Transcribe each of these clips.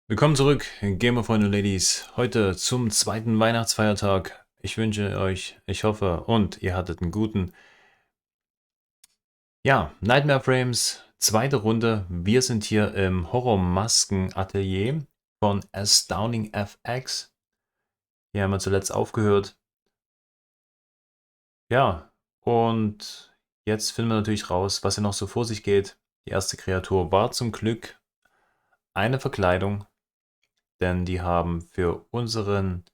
Willkommen zurück, Gamer-Freunde und Ladies. Heute zum zweiten Weihnachtsfeiertag. Ich wünsche euch, ich hoffe, und ihr hattet einen guten. Ja, Nightmare Frames, zweite Runde. Wir sind hier im Horrormasken-Atelier von Astounding FX. Hier haben wir zuletzt aufgehört. Ja, und jetzt finden wir natürlich raus, was hier noch so vor sich geht. Die erste Kreatur war zum Glück eine Verkleidung, denn die haben für unseren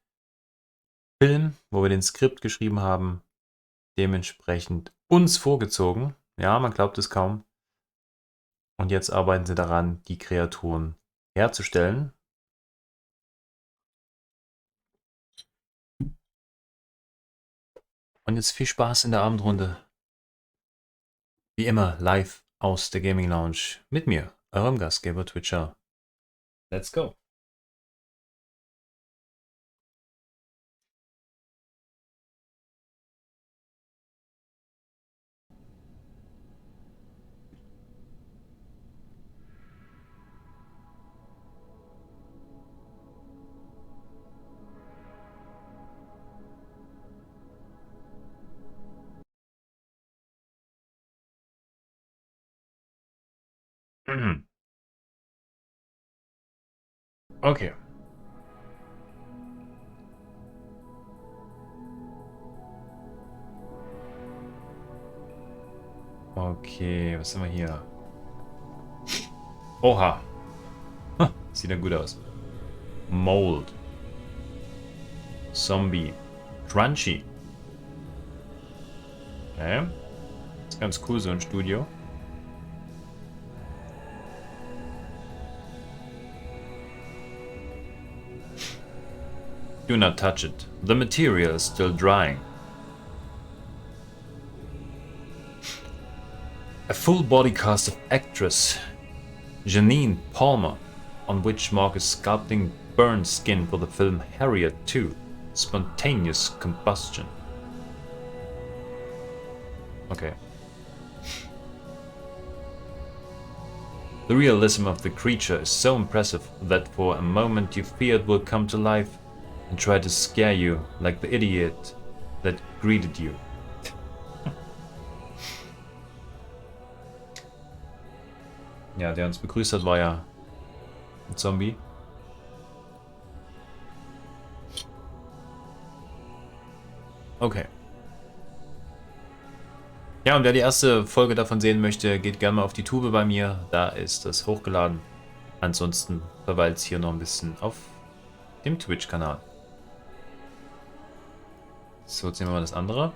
Film, wo wir den Skript geschrieben haben, dementsprechend uns vorgezogen. Ja, man glaubt es kaum. Und jetzt arbeiten sie daran, die Kreaturen herzustellen. Und jetzt viel Spaß in der Abendrunde. Wie immer live aus der Gaming Lounge mit mir, eurem Gastgeber Twitcher. Let's go. Mhm. Okay. Okay, was haben wir hier? Oha. Sieht ja gut aus. Mold. Zombie. Crunchy. Okay. Ist ganz cool, so ein Studio. Do not touch it. The material is still drying. A full body cast of actress Janine Palmer, on which Mark is sculpting burned skin for the film Harriet 2, Spontaneous Combustion. Okay. The realism of the creature is so impressive that for a moment you fear it will come to life and try to scare you like the idiot that greeted you. Ja, der uns begrüßt hat, war ja ein Zombie. Okay. Ja, und wer die erste Folge davon sehen möchte, geht gerne mal auf die Tube bei mir. Da ist das hochgeladen. Ansonsten verweilt es hier noch ein bisschen auf dem Twitch-Kanal. So, jetzt nehmen wir mal das andere.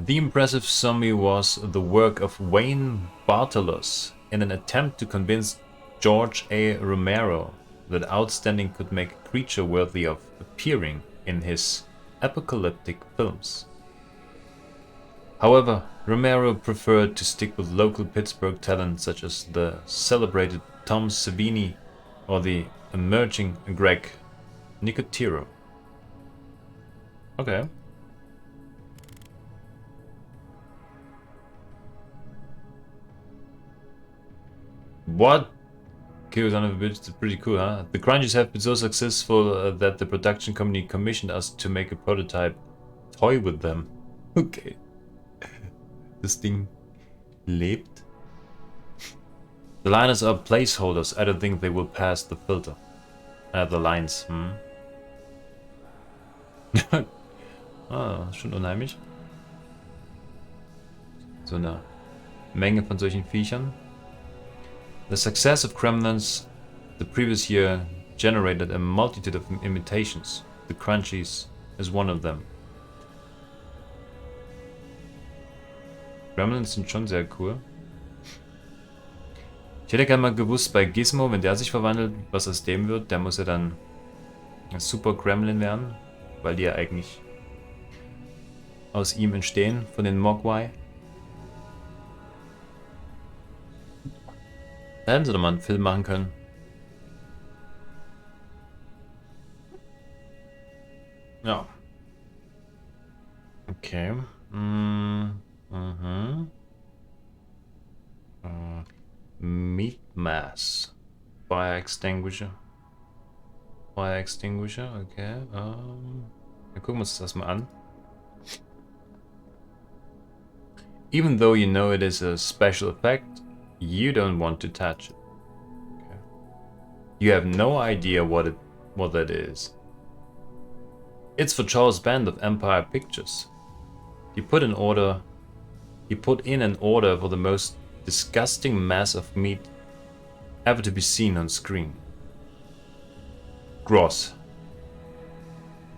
The impressive zombie was the work of Wayne Bartelos in an attempt to convince George A. Romero that Outstanding could make a creature worthy of appearing in his apocalyptic films. However, Romero preferred to stick with local Pittsburgh talent such as the celebrated Tom Savini or the emerging Greg Nicotero. Okay. What? Okay, son of a bitch, it's pretty cool, huh? The crunches have been so successful that the production company commissioned us to make a prototype toy with them. Okay. Das Ding lebt. The liners are placeholders. I don't think they will pass the filter. The lines, Ah, schon unheimlich. So eine Menge von solchen Viechern. The success of Gremlins the previous year generated a multitude of imitations. The Crunchies is one of them. Gremlins sind schon sehr cool. Ich hätte gerne mal gewusst, bei Gizmo, wenn der sich verwandelt, was aus dem wird, der muss ja dann ein Super Gremlin werden, weil die ja eigentlich aus ihm entstehen, von den Mogwai. Da hätten sie doch mal einen Film machen können. Ja. Okay. Meat Mass. Fire extinguisher. Fire extinguisher, okay. Wir gucken uns das mal an. Even though you know it is a special effect, you don't want to touch it. Okay. You have no idea what that is. It's for Charles Band of Empire Pictures. He put in an order for the most disgusting mass of meat ever to be seen on screen. Gross.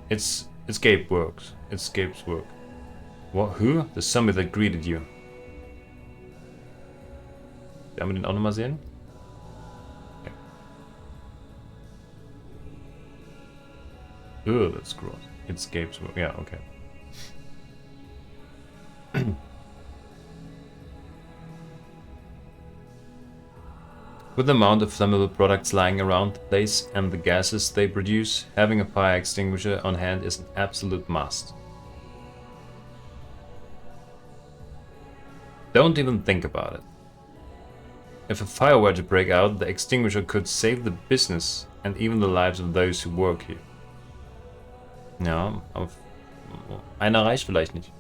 It's Gabe's work. It's Gabe's work. What? Who? The zombie that greeted you. Werden wir den auch nochmal sehen? Okay. Ugh, that's gross. It's Gabe's work. Yeah, okay. With the amount of flammable products lying around the place and the gases they produce, having a fire extinguisher on hand is an absolute must. Don't even think about it. If a fire were to break out, the extinguisher could save the business and even the lives of those who work here. Ja, aber einer reicht vielleicht nicht.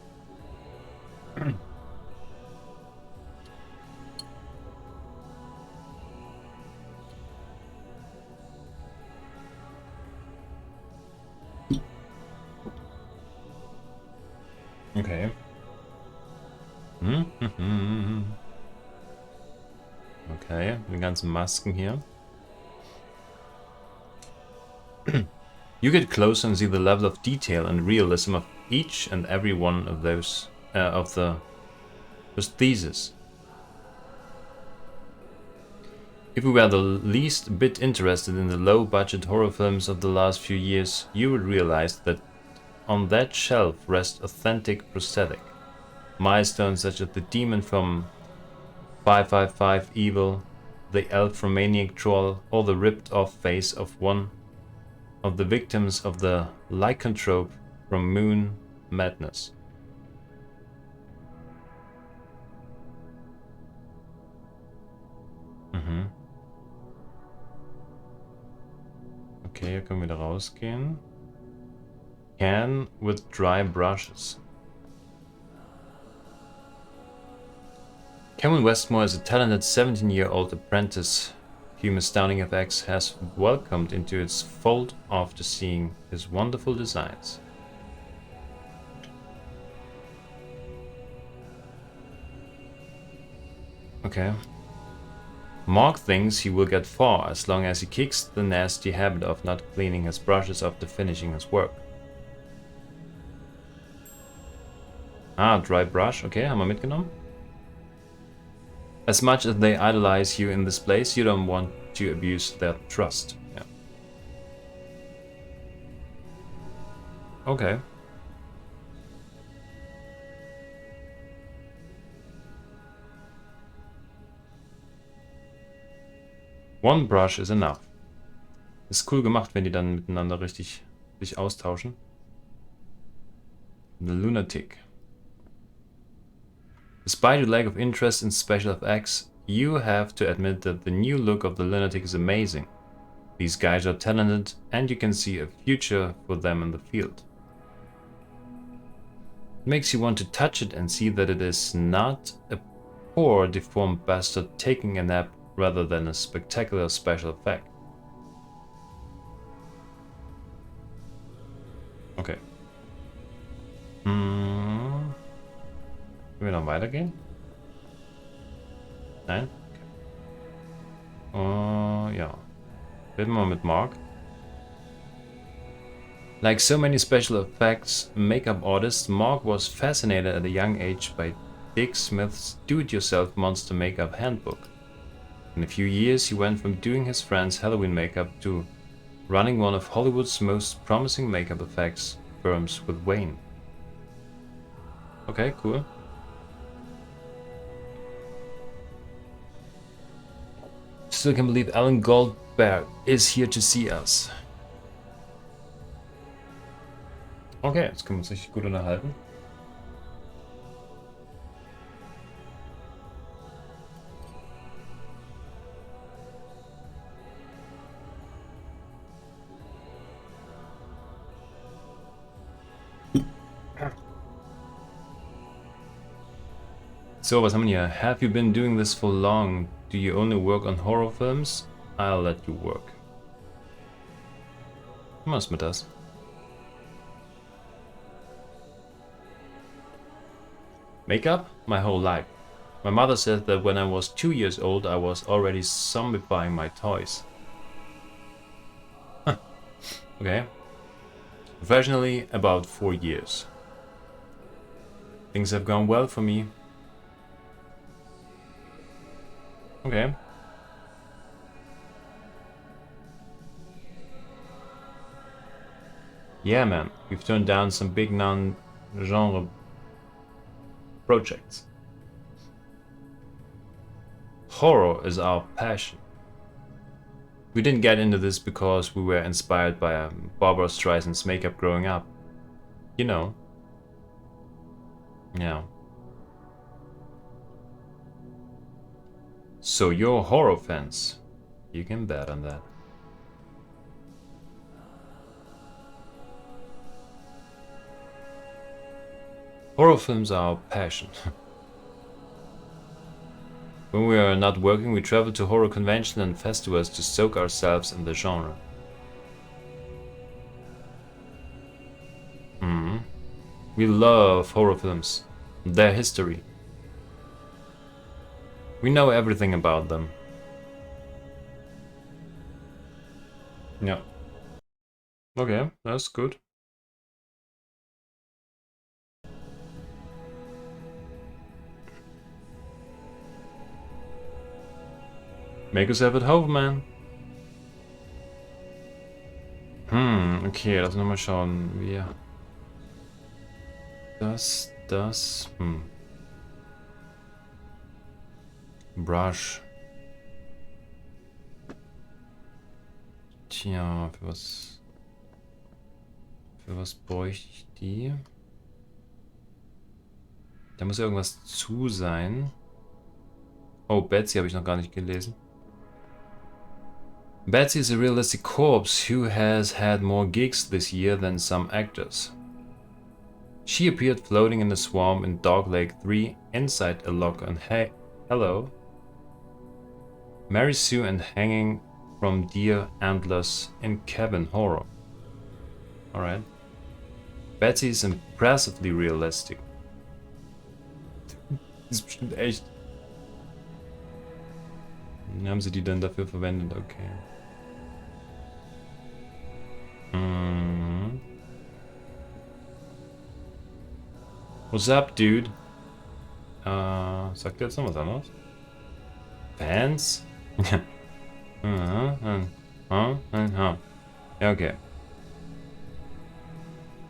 Okay. Okay, die ganzen Masken hier. You get closer and see the level of detail and realism of each and every one of those prostheses. If we were the least bit interested in the low-budget horror films of the last few years, you would realize that on that shelf rest authentic prosthetic milestones such as the demon from 555 Evil, the elf from Maniac Troll, or the ripped-off face of one of the victims of the lycanthrope from Moon Madness. Okay, hier können wir wieder rausgehen. Can with dry brushes. Helen Westmore is a talented 17-year-old apprentice whom Astounding FX has welcomed into its fold after seeing his wonderful designs. Okay. Mark thinks he will get far as long as he kicks the nasty habit of not cleaning his brushes after finishing his work. Ah, dry brush. Okay, haben wir mitgenommen. As much as they idolize you in this place, you don't want to abuse their trust. Yeah. Okay. One brush is enough. Ist cool gemacht, wenn die dann miteinander richtig sich austauschen. The Lunatic. Despite your lack of interest in special effects, you have to admit that the new look of the Lunatic is amazing. These guys are talented and you can see a future for them in the field. It makes you want to touch it and see that it is not a poor deformed bastard taking a nap rather than a spectacular special effect. Okay. Können wir noch weitergehen? Nein? Okay. Ja. Reden wir mal mit Mark. Like so many special effects makeup artists, Mark was fascinated at a young age by Dick Smith's do-it-yourself monster makeup handbook. In a few years, he went from doing his friend's Halloween makeup to running one of Hollywood's most promising makeup effects firms with Wayne. Okay, cool. Still can't believe Alan Goldberg is here to see us. Okay, jetzt können wir uns richtig gut unterhalten. So, was haben wir hier? Have you been doing this for long? Do you only work on horror films? I'll let you work. Was ist mit das? Makeup? My whole life. My mother said that when I was 2 years old, I was already zombifying my toys. Huh. Okay. Professionally, about 4 years. Things have gone well for me. Okay. Yeah, man. We've turned down some big non-genre projects. Horror is our passion. We didn't get into this because we were inspired by Barbara Streisand's makeup growing up. You know. Yeah. So you're horror fans. You can bet on that. Horror films are our passion. When we are not working, we travel to horror conventions and festivals to soak ourselves in the genre. We love horror films, their history. We know everything about them. Yeah. Okay, that's good. Make yourself at home, man. Okay, lass uns nochmal schauen. Wir. Das. Brush. Tja, für was. Für was bräuchte ich die? Da muss irgendwas zu sein. Oh, Betsy habe ich noch gar nicht gelesen. Betsy is a realistic corpse who has had more gigs this year than some actors. She appeared floating in the swamp in Dog Lake 3 inside a lock on Hello. Mary Sue and hanging from deer antlers in cabin horror. Alright. Betsy is impressively realistic. Das ist bestimmt echt. Wie haben sie die denn dafür verwendet? Okay. What's up, dude? Sagt ihr jetzt noch was anderes? Fans? Ja, okay.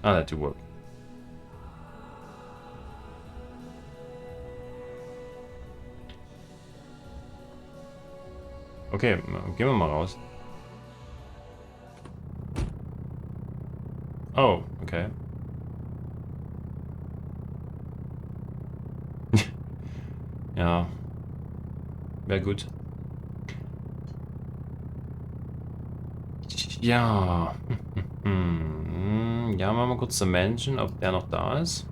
I'll let you work. Okay, gehen wir mal raus. Oh, okay. Ja. Wäre gut. Ja. Ja, machen wir kurz zum Menschen, ob der noch da ist.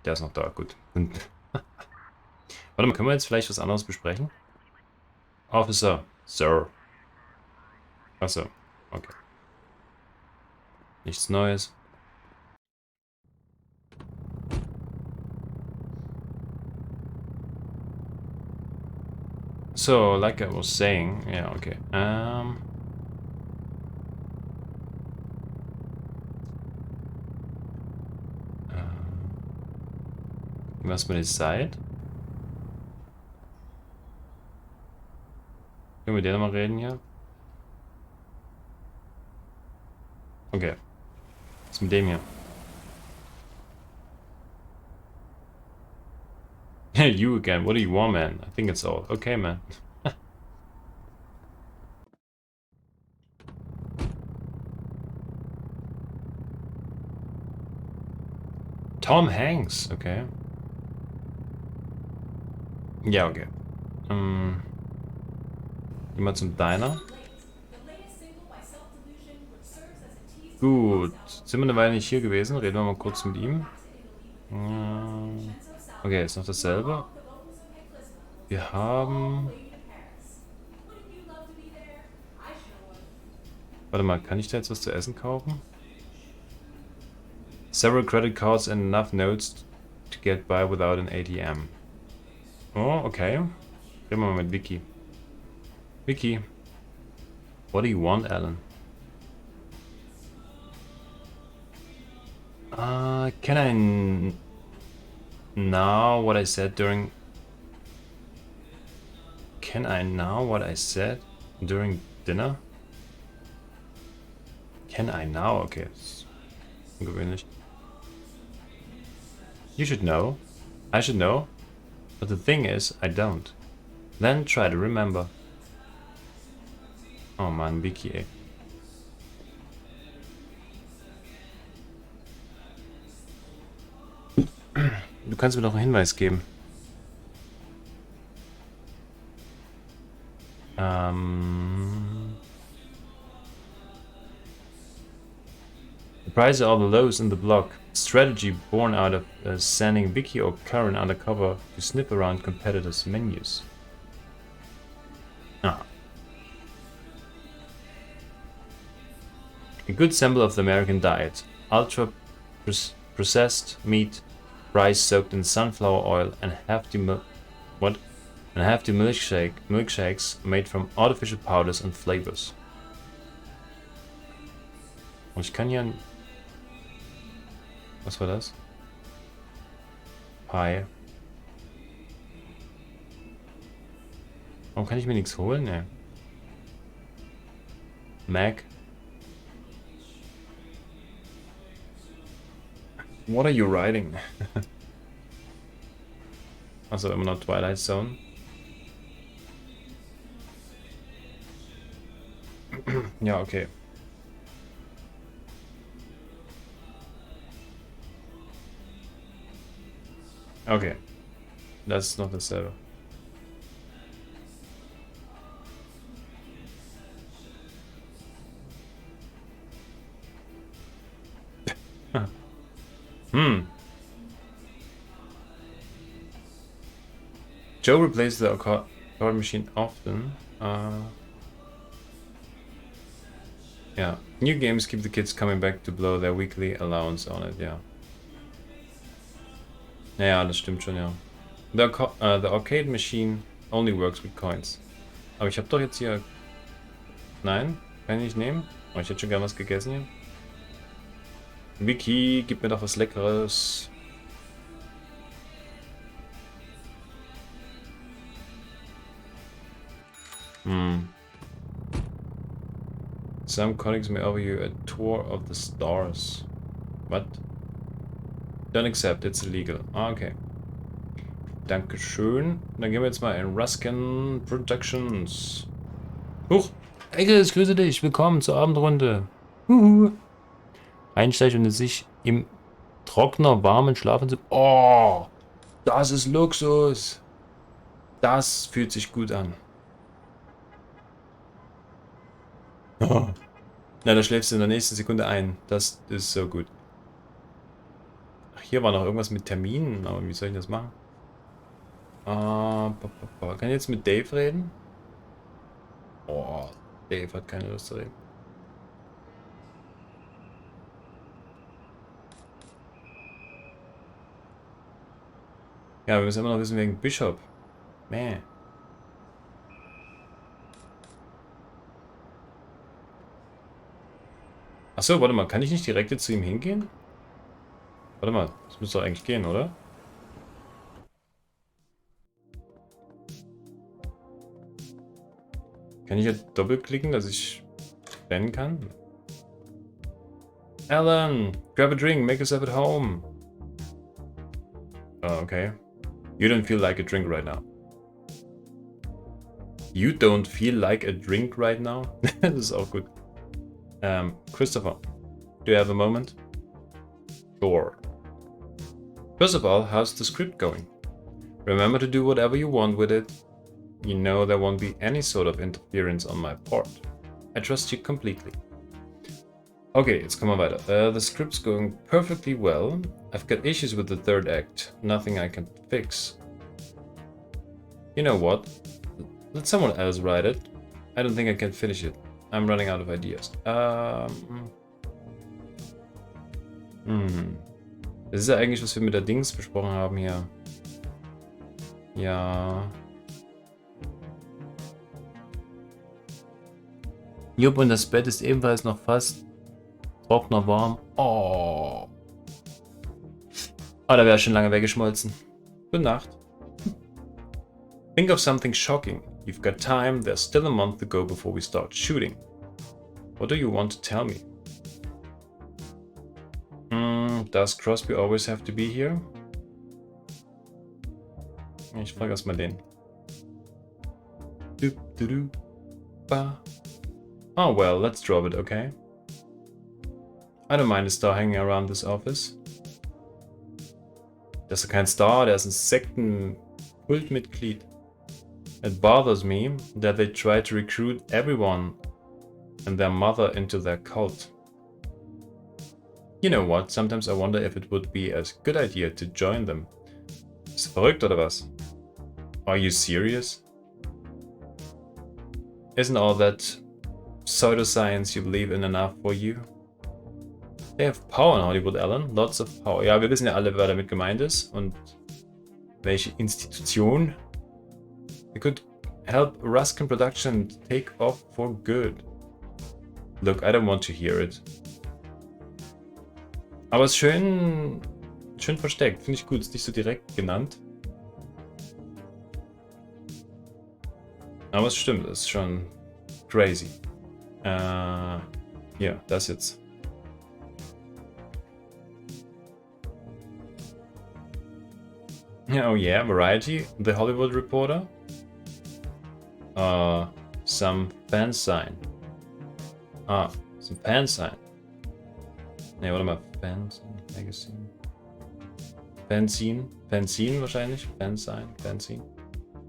Der ist noch da, gut. Warte mal, können wir jetzt vielleicht was anderes besprechen? Officer, Sir. Achso, okay. Nichts Neues. So, like I was saying, yeah, okay. Was mit der Zeit? Können wir mit der nochmal reden hier? Okay. Was ist mit dem hier? You again. What do you want, man? I think it's all. Okay, man. Tom Hanks. Okay. Ja, okay. Gehen wir zum Diner. Gut. Sind wir eine Weile nicht hier gewesen? Reden wir mal kurz mit ihm. Okay, ist noch dasselbe. Wir haben... Warte mal, kann ich da jetzt was zu essen kaufen? Several credit cards and enough notes to get by without an ATM. Oh, okay. Reden wir mal mit Vicky. Vicky. What do you want, Alan? Can I now what I said during... Can I now what I said during dinner? Can I now? Okay, das ist ungewöhnlich. You should know. I should know. But the thing is, I don't. Then try to remember. Oh Mann, Vicky, ey. Du kannst mir doch einen Hinweis geben. The prices are the lowest in the block. Strategy born out of sending Vicky or Karen undercover to sniff around competitors' menus. Ah. A good sample of the American diet. Ultra processed meat, rice soaked in sunflower oil, and hefty milkshakes made from artificial powders and flavors. Und ich kann hier... Was war das? Pie. Warum kann ich mir nichts holen? Ne. Mac. What are you writing? Also immer noch Twilight Zone. Ja, okay. Okay. Das ist noch dasselbe. Joe replaces the card machine often. Yeah. New games keep the kids coming back to blow their weekly allowance on it, ja. Naja, das stimmt schon, ja. The arcade machine only works with coins. Aber ich habe doch jetzt hier... Nein? Kann ich nicht nehmen? Oh, ich hätte schon gern was gegessen hier. Vicky, gib mir doch was Leckeres. Some colleagues may offer you a tour of the stars. What? Don't accept, it's illegal. Ah, okay. Dankeschön. Dann gehen wir jetzt mal in Ruskin Productions. Huch! Ecke, ich grüße dich. Willkommen zur Abendrunde. Einsteigen und sich im trockner, warmen Schlafanzug. Oh! Das ist Luxus! Das fühlt sich gut an. Oh. Na, da schläfst du in der nächsten Sekunde ein. Das ist so gut. Ach, hier war noch irgendwas mit Terminen, aber wie soll ich das machen? Kann ich jetzt mit Dave reden? Oh, Dave hat keine Lust zu reden. Ja, wir müssen immer noch wissen wegen Bishop. Mäh. Achso, warte mal, kann ich nicht direkt jetzt zu ihm hingehen? Warte mal, das müsste doch eigentlich gehen, oder? Kann ich jetzt doppelklicken, dass ich rennen kann? Alan, grab a drink, make yourself at home. Oh, okay. You don't feel like a drink right now. You don't feel like a drink right now? Das ist auch gut. Christopher, do you have a moment? Sure. First of all, how's the script going? Remember to do whatever you want with it. You know there won't be any sort of interference on my part. I trust you completely. Okay, jetzt kommen wir weiter. The script's going perfectly well. I've got issues with the third act. Nothing I can fix. You know what? Let someone else write it. I don't think I can finish it. I'm running out of ideas. Das ist ja eigentlich, was wir mit der Dings besprochen haben hier. Ja. Jupp, und das Bett ist ebenfalls noch fast trockner warm. Oh. Ah, da wäre schon lange weggeschmolzen. Gute Nacht. Think of something shocking. You've got time. There's still a month to go before we start shooting. What do you want to tell me? Does Crosby always have to be here? Ich frage erstmal den. Oh well, let's drop it, okay? I don't mind a star hanging around this office. Der ist kein Star, der ist ein Sektenkultmitglied. It bothers me that they try to recruit everyone and their mother into their cult. You know what, sometimes I wonder if it would be a good idea to join them. Ist verrückt oder was? Are you serious? Isn't all that pseudoscience you believe in enough for you? They have power in Hollywood, Alan. Lots of power. Ja, wir wissen ja alle, wer damit gemeint ist und welche Institution. They could help Ruskin production take off for good. Look, I don't want to hear it. Aber es ist schön versteckt. Finde ich gut. Ist nicht so direkt genannt. Aber es stimmt. Es ist schon crazy. Ja, das jetzt. Oh yeah, Variety, The Hollywood Reporter. Some fan sign. Some fan sign. Ne, warte mal. Fansign, Magazine. Fanzine wahrscheinlich. Fanzine.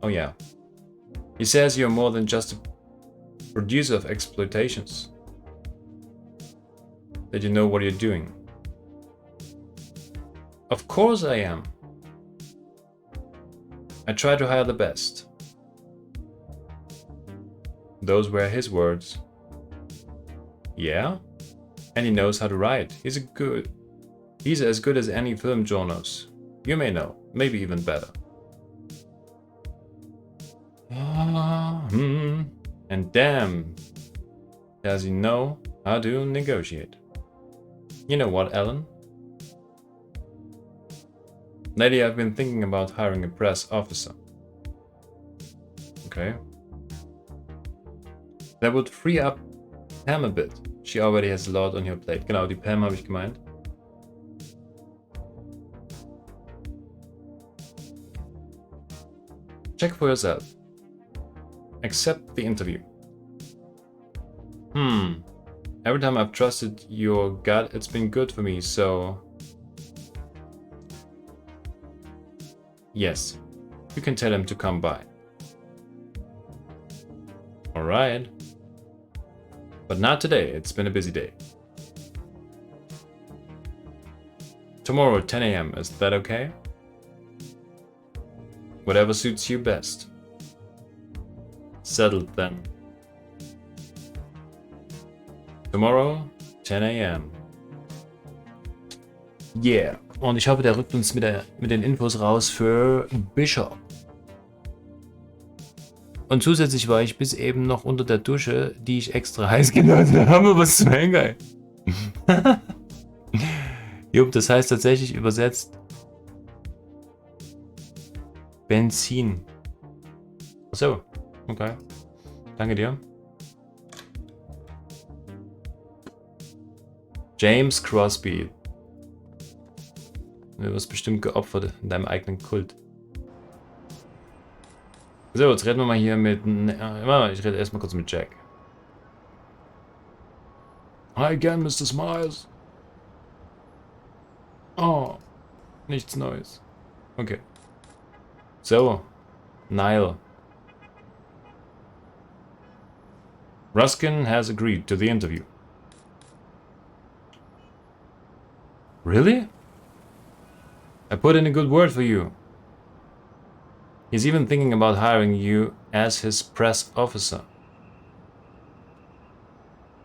Oh yeah. He says you're more than just a producer of exploitations. That you know what you're doing. Of course I am. I try to hire the best. Those were his words. Yeah? And he knows how to write. He's as good as any film journalist. You may know, maybe even better. And damn, does he know how to negotiate. You know what, Alan? Lately I've been thinking about hiring a press officer. Okay. That would free up Pam a bit. She already has a lot on her plate. Genau, die Pam habe ich gemeint. Check for yourself. Accept the interview. Every time I've trusted your gut, it's been good for me, so... Yes, you can tell him to come by. Alright. But not today, it's been a busy day. Tomorrow at 10 AM, is that okay? Whatever suits you best. Settled then. Tomorrow, 10 AM. Yeah. Und ich hoffe, der rückt uns mit den Infos raus für Bishop. Und zusätzlich war ich bis eben noch unter der Dusche, die ich extra heiß gelassen habe, was zu geil. Jupp, das heißt tatsächlich übersetzt Benzin. Achso, okay. Danke dir. James Crosby. Du wirst bestimmt geopfert in deinem eigenen Kult. So, jetzt reden wir mal hier mit... Ich rede erstmal kurz mit Jack. Hi again, Mr. Smiles. Oh, nichts Neues. Okay. So, Niall. Ruskin has agreed to the interview. Really? I put in a good word for you. He's even thinking about hiring you as his press officer.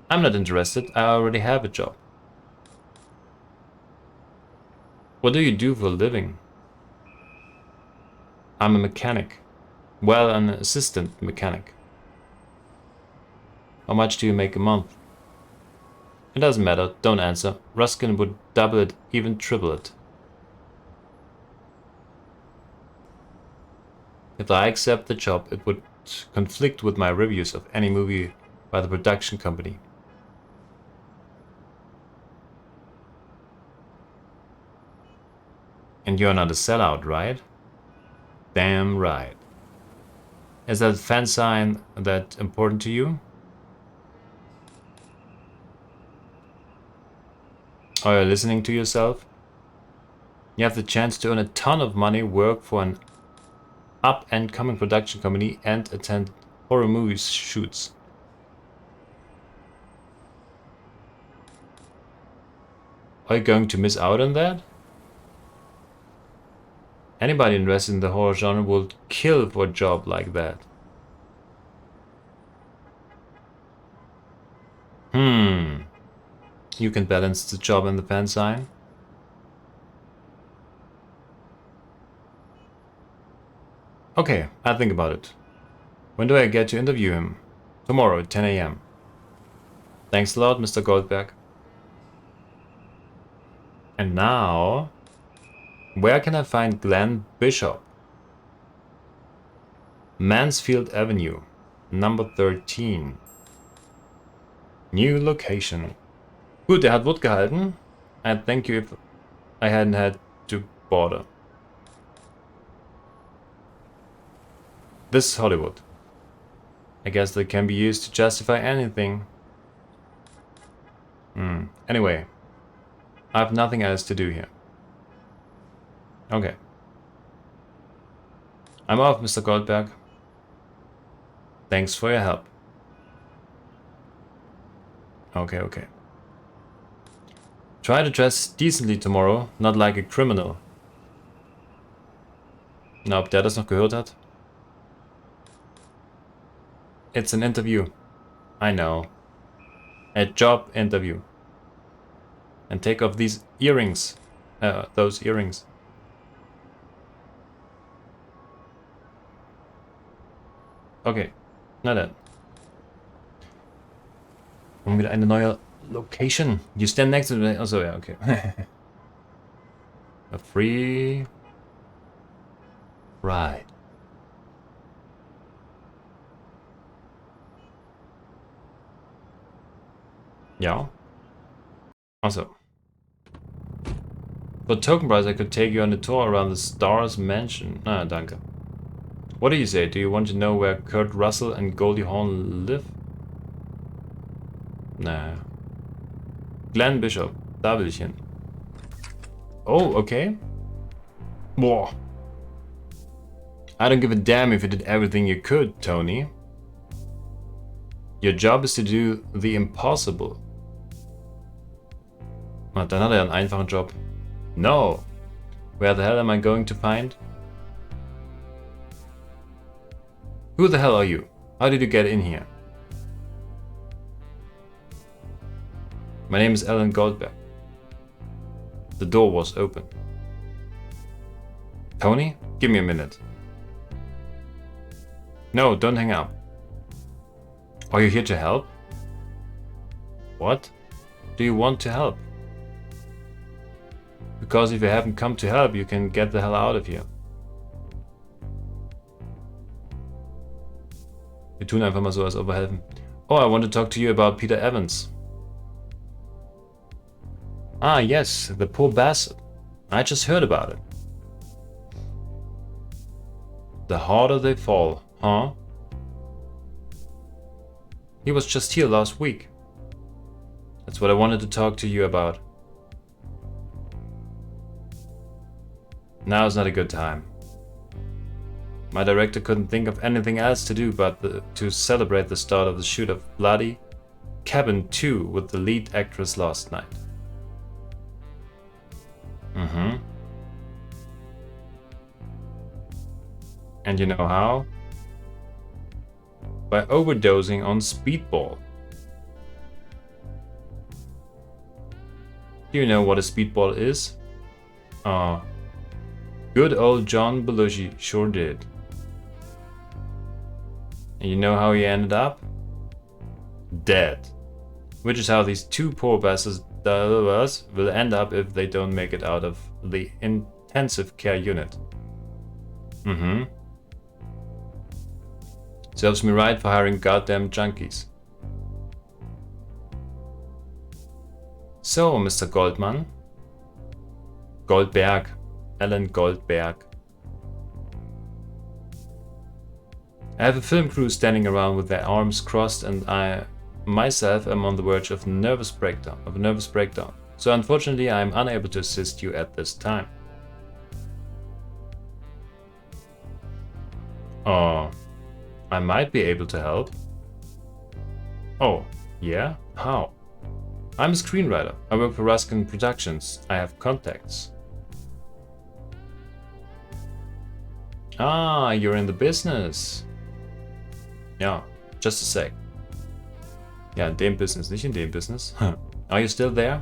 I'm not interested. I already have a job. What do you do for a living? I'm a mechanic. Well, an assistant mechanic. How much do you make a month? It doesn't matter. Don't answer. Ruskin would double it, even triple it. If I accept the job, it would conflict with my reviews of any movie by the production company. And you're not a sellout, right? Damn right. Is that fan sign that important to you? Are you listening to yourself? You have the chance to earn a ton of money, work for an up-and-coming production company, and attend horror movie shoots. Are you going to miss out on that? Anybody interested in the horror genre would kill for a job like that. You can balance the job and the fan sign. Okay, I'll think about it. When do I get to interview him? Tomorrow at 10 AM. Thanks a lot, Mr. Goldberg. And now, where can I find Glenn Bishop? Mansfield Avenue, number 13. New location. Gut, hat Wort gehalten. And thank you if I hadn't had to bother. This is Hollywood. I guess that can be used to justify anything. Anyway, I have nothing else to do here. Okay. I'm off, Mr. Goldberg. Thanks for your help. Okay. Try to dress decently tomorrow, not like a criminal. Na, ob der das noch gehört hat? It's an interview. I know. A job interview. And take off these earrings. Those earrings. Okay. Na dann. Und wieder eine neue Location. You stand next to me. Also ja, okay. A free ride. Ja. Also. For token price, I could take you on a tour around the Stars Mansion. Ah, danke. What do you say? Do you want to know where Kurt Russell and Goldie Hawn live? Nah. Glenn Bishop. Da will ich hin. Oh, okay. Boah. I don't give a damn if you did everything you could, Tony. Your job is to do the impossible. Na, dann hat er einen einfachen Job. No. Where the hell am I going to find? Who the hell are you? How did you get in here? My name is Alan Goldberg. The door was open. Tony, give me a minute. No, don't hang up. Are you here to help? What? Do you want to help? Because if you haven't come to help, you can get the hell out of here. Wir tun einfach mal so, als ob wir helfen. Oh, I want to talk to you about Peter Evans. Ah, yes, the poor bastard. I just heard about it. The harder they fall, huh? He was just here last week. That's what I wanted to talk to you about. Now's not a good time. My director couldn't think of anything else to do but to celebrate the start of the shoot of Bloody Cabin 2 with the lead actress last night. Mm-hmm. And you know how? By overdosing on speedball. Do you know what a speedball is? Good old John Belushi sure did. And you know how he ended up? Dead. Which is how these two poor bastards will end up if they don't make it out of the intensive care unit. Mm-hmm. Serves me right for hiring goddamn junkies. So, Mr. Goldman. Goldberg. Alan Goldberg. I have a film crew standing around with their arms crossed, and I myself am on the verge of a nervous breakdown. So unfortunately I am unable to assist you at this time. Oh, I might be able to help. Oh, yeah? How? I'm a screenwriter. I work for Ruskin Productions. I have contacts. Ah, you're in the business. Ja, just a sec. Ja, in dem Business, nicht in dem Business. Are you still there?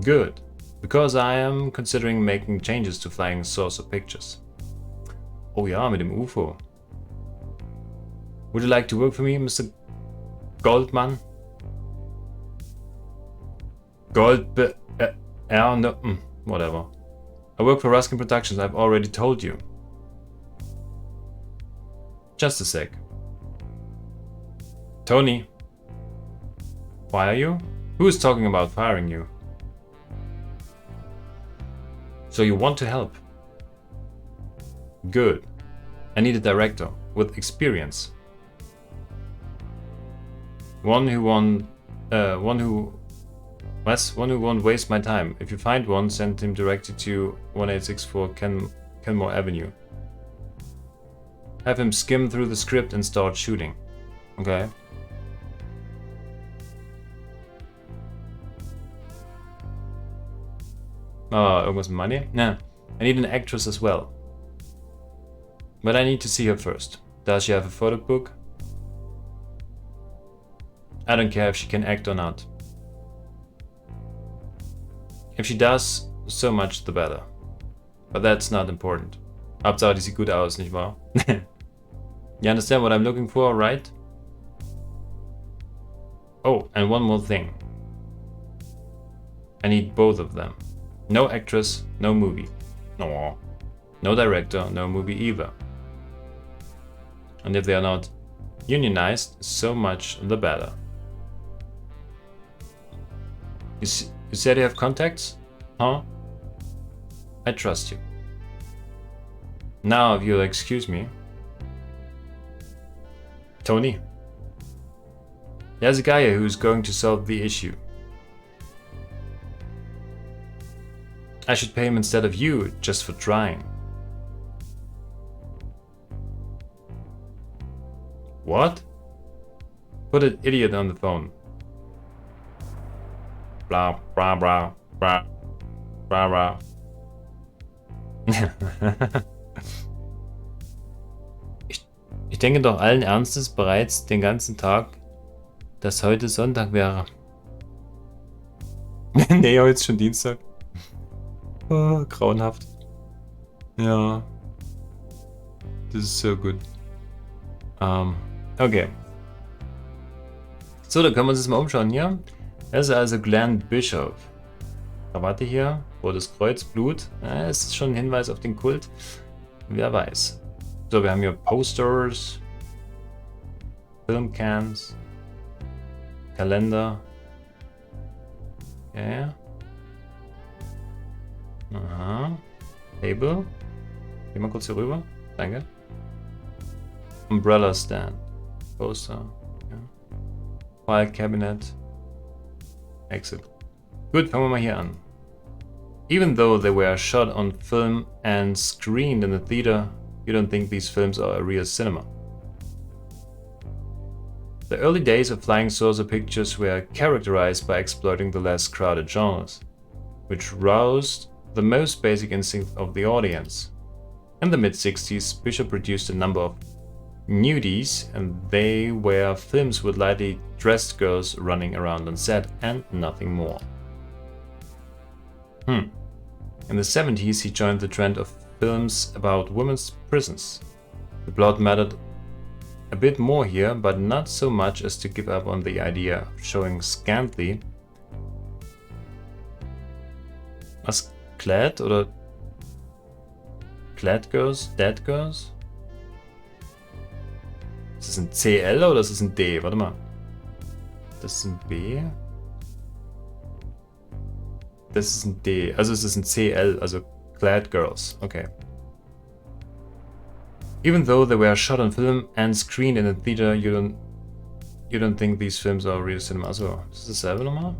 Good, because I am considering making changes to Flying Saucer Pictures. Oh ja, mit dem UFO. Would you like to work for me, Mr. Goldman? No, whatever. I work for Ruskin Productions, I've already told you. Just a sec. Tony. Fire you? Who is talking about firing you? So you want to help? Good. I need a director with experience. One who won't waste my time. If you find one, send him directly to 1864 Kenmore Avenue. Have him skim through the script and start shooting. Okay. Irgendwas mit Money? Nah. I need an actress as well. But I need to see her first. Does she have a photo book? I don't care if she can act or not. If she does, so much the better. But that's not important. Hauptsache, die sieht gut aus, nicht wahr? You understand what I'm looking for, right? Oh, and one more thing. I need both of them. No actress, no movie. No. No director, no movie either. And if they are not unionized, so much the better. You said you have contacts? Huh? I trust you. Now, if you'll excuse me. Tony. There's a guy here who's going to solve the issue. I should pay him instead of you, just for trying. What? Put an idiot on the phone. Blah, blah, blah, blah, blah, blah. Ich denke doch allen Ernstes bereits den ganzen Tag, dass heute Sonntag wäre. Nee, heute ist schon Dienstag. Oh, grauenhaft. Ja. Das ist so gut. Okay. So, da können wir uns jetzt mal umschauen hier. Das ist also Glenn Bishop. Krawatte hier, rotes Kreuz, Blut. Es ist schon ein Hinweis auf den Kult. Wer weiß. So, wir haben hier Posters, Filmcans, Kalender. Okay. Aha. Table. Geh mal kurz hier rüber. Danke. Umbrella Stand. Poster. Ja. File Cabinet. Exit. Gut, fangen wir mal hier an. Even though they were shot on film and screened in the theater, you don't think these films are a real cinema. The early days of Flying Saucer Pictures were characterized by exploiting the less crowded genres. which roused the most basic instinct of the audience. In the mid-60s, Bishop produced a number of nudies, and they were films with lightly dressed girls running around on set and nothing more. In the 70s, he joined the trend of films about women's prisons. The plot mattered a bit more here, but not so much as to give up on the idea of showing scantily was clad oder clad girls, dead girls? Ist das ein CL oder ist das ein D? Warte mal. Das ist ein B. Das ist ein D. Also es ist ein CL, also clad girls. Okay. Even though they were shot on film and screened in a theater, you don't think these films are real cinema. Also, ist das dasselbe nochmal?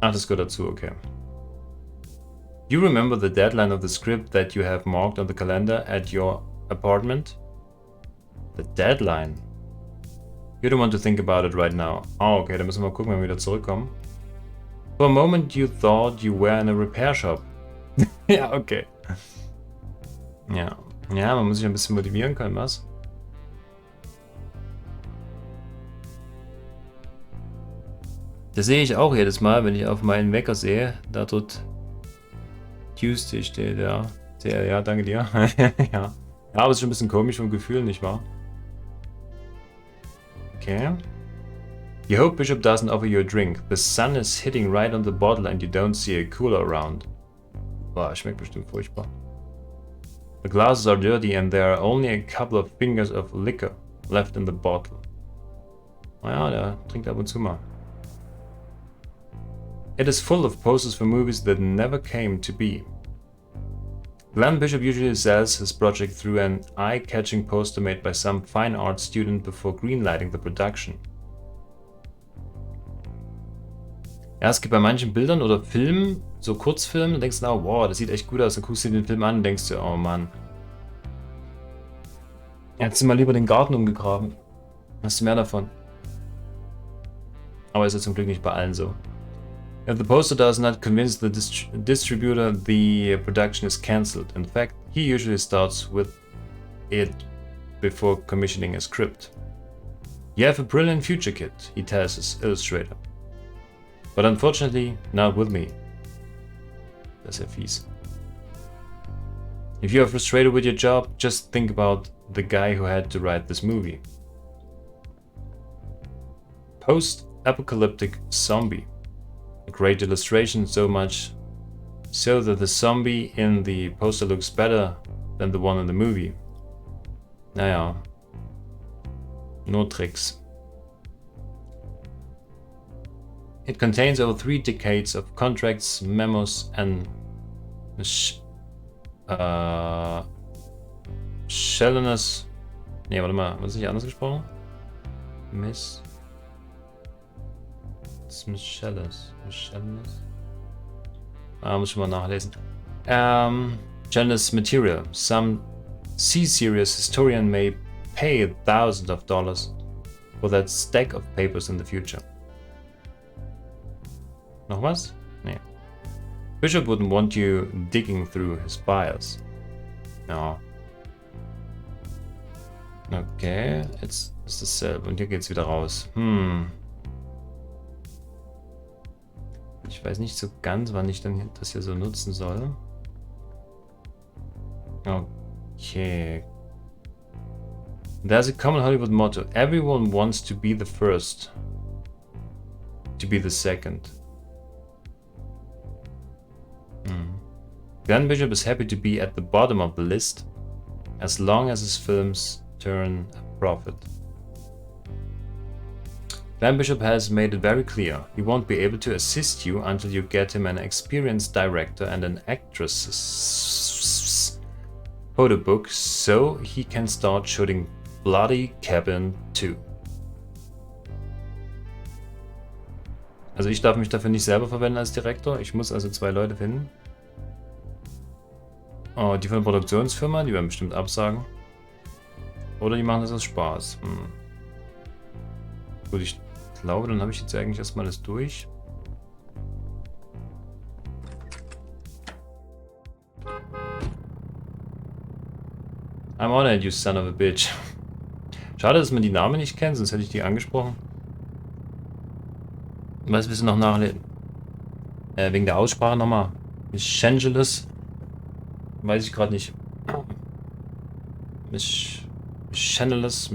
Ach, das gehört dazu, okay. You remember the deadline of the script that you have marked on the calendar at your apartment? The deadline? You don't want to think about it right now. Oh, okay, dann müssen wir mal gucken, wenn wir wieder zurückkommen. For a moment you thought you were in a repair shop. Ja, okay. Ja. Ja, man muss sich ein bisschen motivieren können, was? Das sehe ich auch jedes Mal, wenn ich auf meinen Wecker sehe. Da dort Tuesday steht, ja. Ja, danke dir. Ja. Ja, aber es ist schon ein bisschen komisch vom Gefühl, nicht wahr? Okay. You hope Bishop doesn't offer you a drink. The sun is hitting right on the bottle and you don't see a cooler around. Boah, schmeckt bestimmt furchtbar. The glasses are dirty and there are only a couple of fingers of liquor left in the bottle. Naja, der trinkt ab und zu mal. It is full of posters for movies that never came to be. Glenn Bishop usually sells his project through an eye-catching poster made by some fine art student before greenlighting the production. Ja, es gibt bei manchen Bildern oder Filmen, so Kurzfilmen, da denkst du, oh, wow, das sieht echt gut aus, dann guckst du dir den Film an und denkst du, oh Mann. Hättest du mal lieber den Garten umgegraben. Hast du mehr davon. Aber ist ja zum Glück nicht bei allen so. If the poster does not convince the distributor, the production is cancelled. In fact, he usually starts with it before commissioning a script. You have a brilliant future, kid, he tells his illustrator. But unfortunately, not with me. Das ist ja fies. If you are frustrated with your job, just think about the guy who had to write this movie. Post-apocalyptic zombie. A great illustration, so much so that the zombie in the poster looks better than the one in the movie. Naja. Nur Tricks. It contains over 3 decades of contracts, memos, and Shellenus. Nee, warte mal, was ist hier anders gesprochen? Miss Michelles. Muss ich mal nachlesen. Shellenus material. Some C-series historian may pay thousands of dollars for that stack of papers in the future. Noch was? Nee. Bishop wouldn't want you digging through his files. Ja. Okay, jetzt ist dasselbe. Und hier geht's wieder raus. Ich weiß nicht so ganz, wann ich dann das hier so nutzen soll. Okay. There's a common Hollywood motto. Everyone wants to be the first. To be the second. Glenn Bishop is happy to be at the bottom of the list as long as his films turn a profit. Glenn Bishop has made it very clear he won't be able to assist you until you get him an experienced director and an actress's photo book so he can start shooting Bloody Cabin 2. Also ich darf mich dafür nicht selber verwenden als Direktor, ich muss also 2 Leute finden. Oh, die von der Produktionsfirma, die werden bestimmt absagen. Oder die machen das aus Spaß. Gut, ich glaube, dann habe ich jetzt eigentlich erstmal das durch. I'm honored, you son of a bitch. Schade, dass man die Namen nicht kennt, sonst hätte ich die angesprochen. Was willst du noch nachlesen? Wegen der Aussprache nochmal. Mischangelus. Weiß ich gerade nicht. Mischangelus.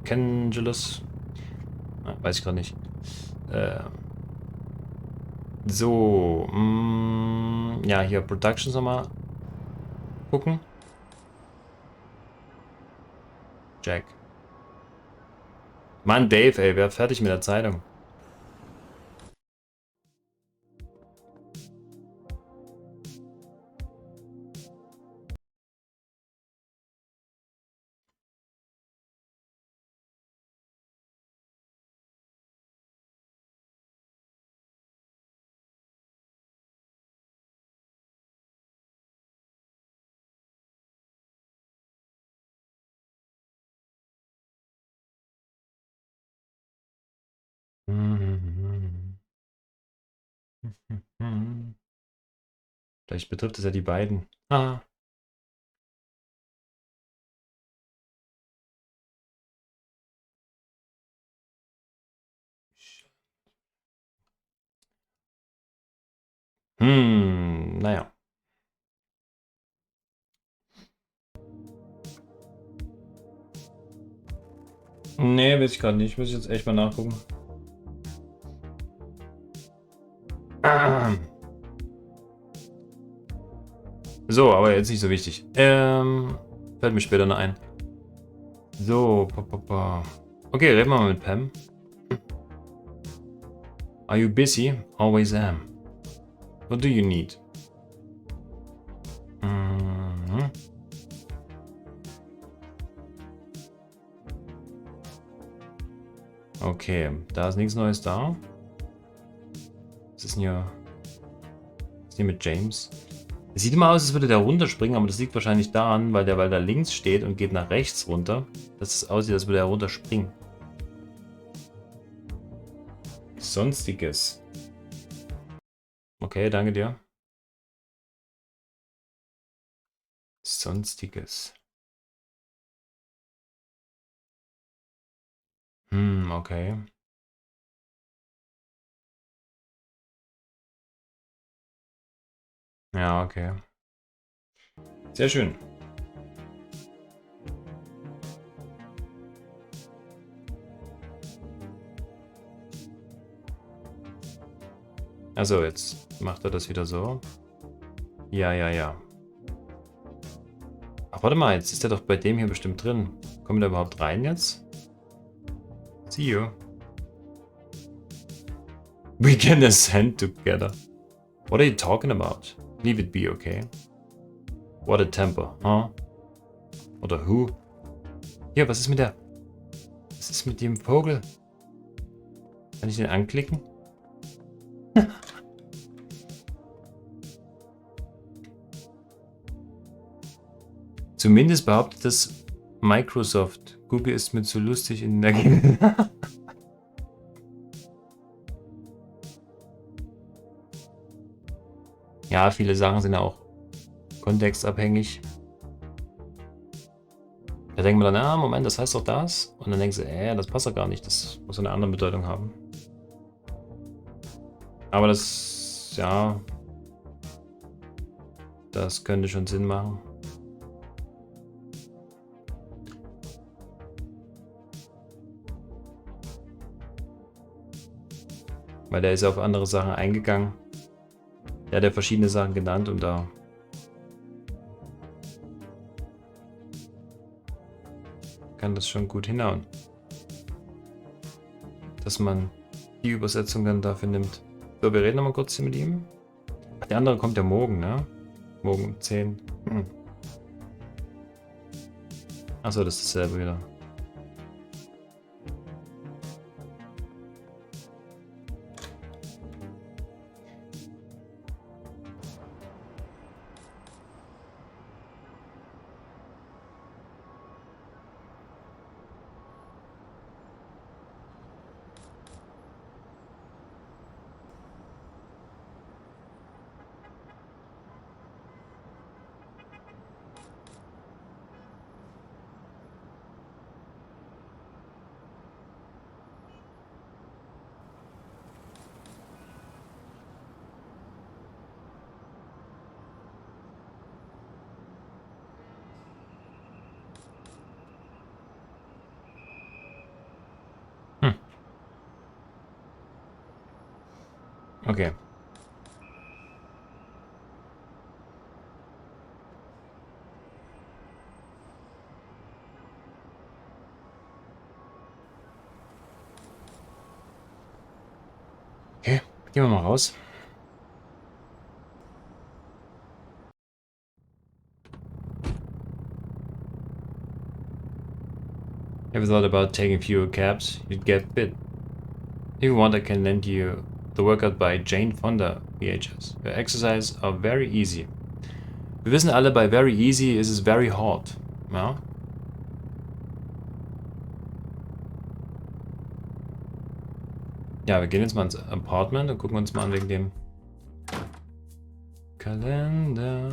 Mischangelus. Weiß ich gerade nicht. So. Ja, hier Productions nochmal gucken. Jack. Mann, Dave, ey, wer fertig mit der Zeitung? Vielleicht betrifft es ja die beiden. Ah. Naja. Nee, weiß ich gerade nicht. Muss ich jetzt echt mal nachgucken. So, aber jetzt nicht so wichtig. Fällt mir später noch ein. So, okay, reden wir mal mit Pam. Are you busy? Always am. What do you need? Okay, da ist nichts Neues da. Was ist denn hier? Was ist hier mit James? Es sieht immer aus, als würde der runterspringen, aber das liegt wahrscheinlich daran, weil der da links steht und geht nach rechts runter, dass es aussieht, als würde er runterspringen. Sonstiges. Okay, danke dir. Sonstiges. Okay. Ja, okay. Sehr schön. Also, jetzt macht er das wieder so. Ja, ja, ja. Ach, warte mal, jetzt ist er doch bei dem hier bestimmt drin. Kommen wir da überhaupt rein jetzt? See you. We can ascend together. What are you talking about? Leave it be, okay? What a temper, huh? Oder who? Hier, was ist mit der... Was ist mit dem Vogel? Kann ich den anklicken? Zumindest behauptet das Microsoft. Google ist mir zu lustig in der... Ja, viele Sachen sind auch kontextabhängig. Da denkt man dann, ah, Moment, das heißt doch das. Und dann denkst du, das passt doch gar nicht. Das muss eine andere Bedeutung haben. Aber das, ja, das könnte schon Sinn machen. Weil der ist auf andere Sachen eingegangen. Der hat ja verschiedene Sachen genannt und da kann das schon gut hinhauen. Dass man die Übersetzung dann dafür nimmt. So, wir reden nochmal kurz hier mit ihm. Ach, der andere kommt ja morgen, ne? Morgen um 10. Achso, das ist dasselbe wieder. Okay. Okay, gehen wir mal raus. Have you thought about taking fewer cabs? You'd get bit. If you want, I can lend you The Workout by Jane Fonda VHS. Your exercises are very easy. Wir wissen alle, bei very easy ist es very hard. Ja? Ja, wir gehen jetzt mal ins Apartment und gucken uns mal an wegen dem Kalender.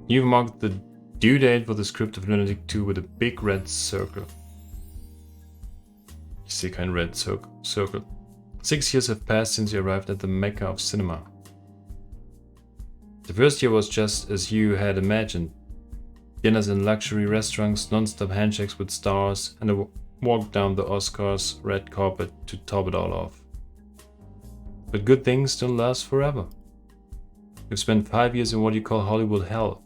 You've marked the due date for the script of Lunatic 2 with a big red circle. Ich sehe keinen red circle. 6 years have passed since you arrived at the Mecca of cinema. The first year was just as you had imagined. Dinners in luxury restaurants, non-stop handshakes with stars, and a walk down the Oscars red carpet to top it all off. But good things don't last forever. You've spent 5 years in what you call Hollywood hell.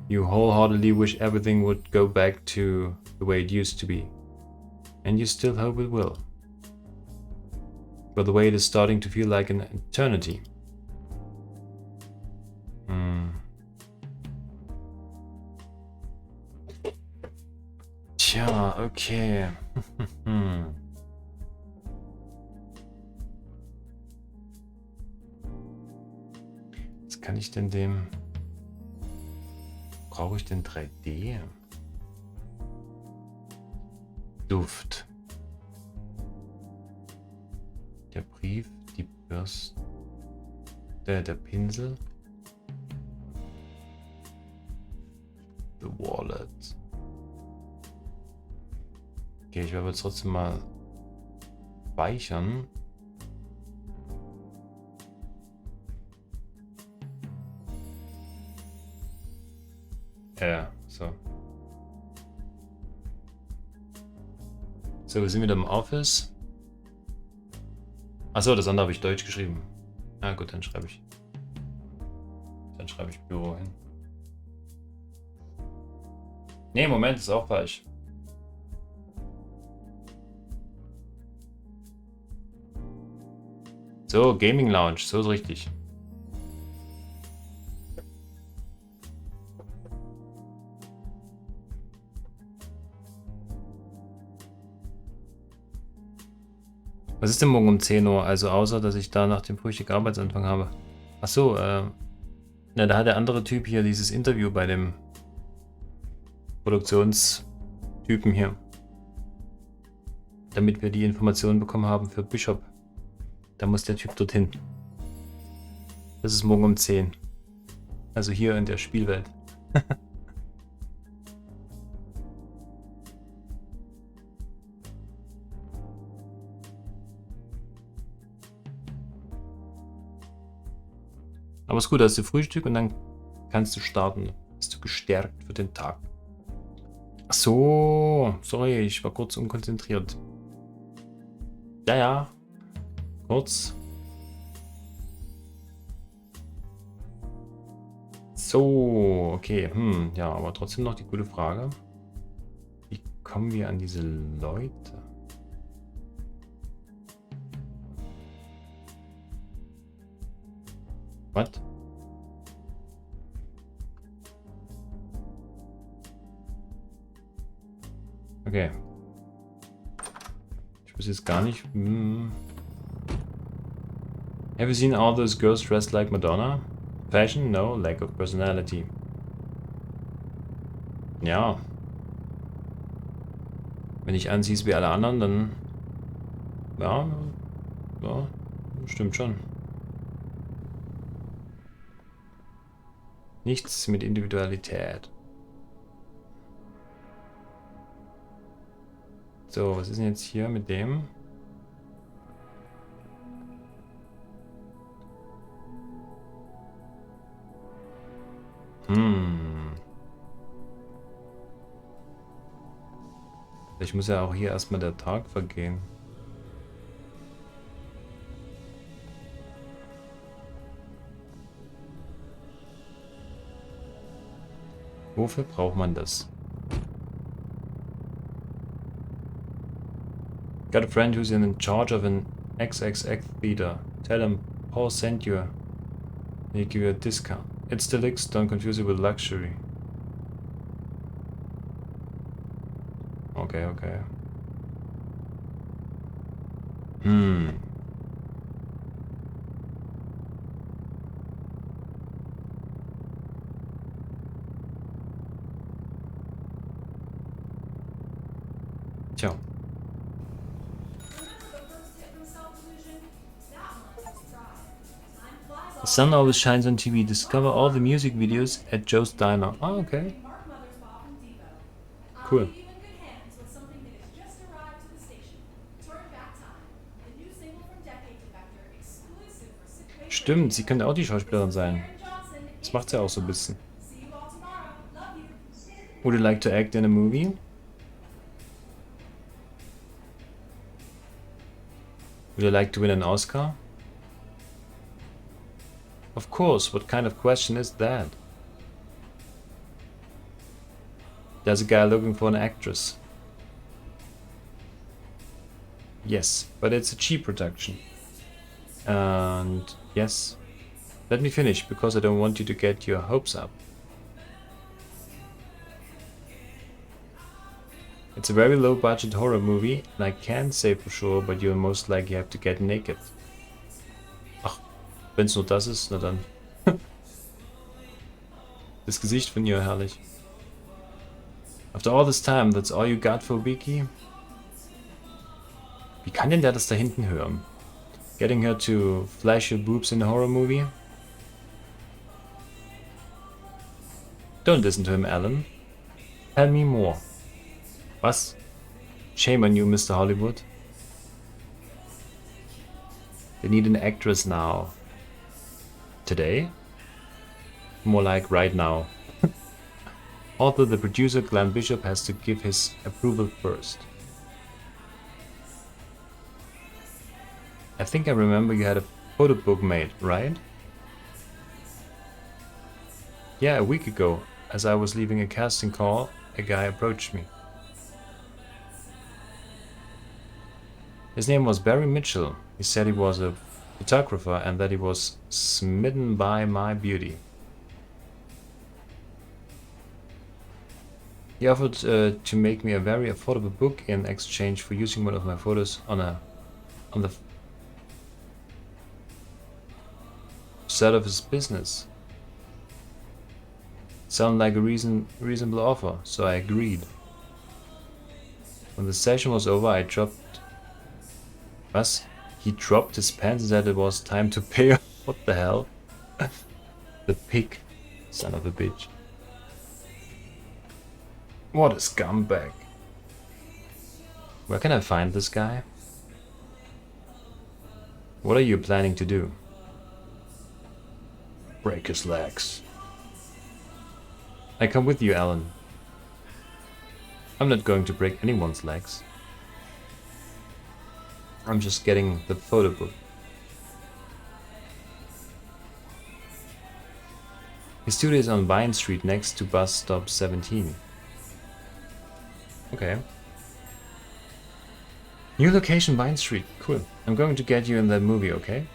You wholeheartedly wish everything would go back to the way it used to be. And you still hope it will. But the way it is starting to feel like an eternity. Tja, okay. Was kann ich denn dem... Brauche ich denn 3D? Duft. Der Brief, die Bürste, der Pinsel. The Wallet. Okay, ich werde jetzt trotzdem mal speichern. So. So, wir sind wieder im Office. Achso, das andere habe ich Deutsch geschrieben. Na gut, dann schreibe ich Büro hin. Nee, Moment, ist auch falsch. So, Gaming Lounge, so ist richtig. Was ist denn morgen um 10 Uhr? Also außer, dass ich da nach dem Frühstück Arbeitsanfang habe. Achso, na, da hat der andere Typ hier dieses Interview bei dem Produktionstypen hier. Damit wir die Informationen bekommen haben für Bishop. Da muss der Typ dorthin. Das ist morgen um 10. Also hier in der Spielwelt. Aber ist gut, da hast du Frühstück und dann kannst du starten. Bist du gestärkt für den Tag. Ach so, sorry, ich war kurz unkonzentriert. Ja, kurz. So, okay, ja, aber trotzdem noch die gute Frage. Wie kommen wir an diese Leute? Was? Okay. Ich weiß jetzt gar nicht. Have you seen all those girls dressed like Madonna? Fashion? No. Lack of personality. Ja. Wenn ich anziehst wie alle anderen, dann... Ja, stimmt schon. Nichts mit Individualität. So, was ist denn jetzt hier mit dem? Vielleicht muss ja auch hier erstmal der Tag vergehen. Wofür braucht man das? Got a friend who's in charge of an XXX theater. Tell him Paul sent you. They give you a discount. It's deluxe, don't confuse it with luxury. Okay, okay. Tja. The sun always shines on TV. Discover all the music videos at Joe's Diner. Oh, okay. Cool. Stimmt, sie könnte auch die Schauspielerin sein. Das macht sie auch so ein bisschen. Would you like to act in a movie? Would you like to win an Oscar? Of course, what kind of question is that? There's a guy looking for an actress. Yes, but it's a cheap production. And yes, let me finish, because I don't want you to get your hopes up. It's a very low budget horror movie, and I can't say for sure, but you'll most likely have to get naked. Ach, wenn's nur das ist, na dann. Das Gesicht von ihr, herrlich. After all this time, that's all you got for Vicky? Wie kann denn der das da hinten hören? Getting her to flash your boobs in a horror movie? Don't listen to him, Alan. Tell me more. Was? Shame on you, Mr. Hollywood. They need an actress now. Today? More like right now. Although the producer, Glenn Bishop, has to give his approval first. I think I remember you had a photo book made, right? Yeah, a week ago. As I was leaving a casting call, a guy approached me. His name was Barry Mitchell. He said he was a photographer and that he was smitten by my beauty. He offered to make me a very affordable book in exchange for using one of my photos on the set of his business. Sounded like a reasonable offer, so I agreed. When the session was over, I dropped... Was? He dropped his pants and said it was time to pay. What the hell? The pig. Son of a bitch. What a scumbag. Where can I find this guy? What are you planning to do? Break his legs. I come with you, Alan. I'm not going to break anyone's legs. I'm just getting the photo book. His studio is on Vine Street next to bus stop 17. Okay. New location, Vine Street. Cool. I'm going to get you in that movie, okay?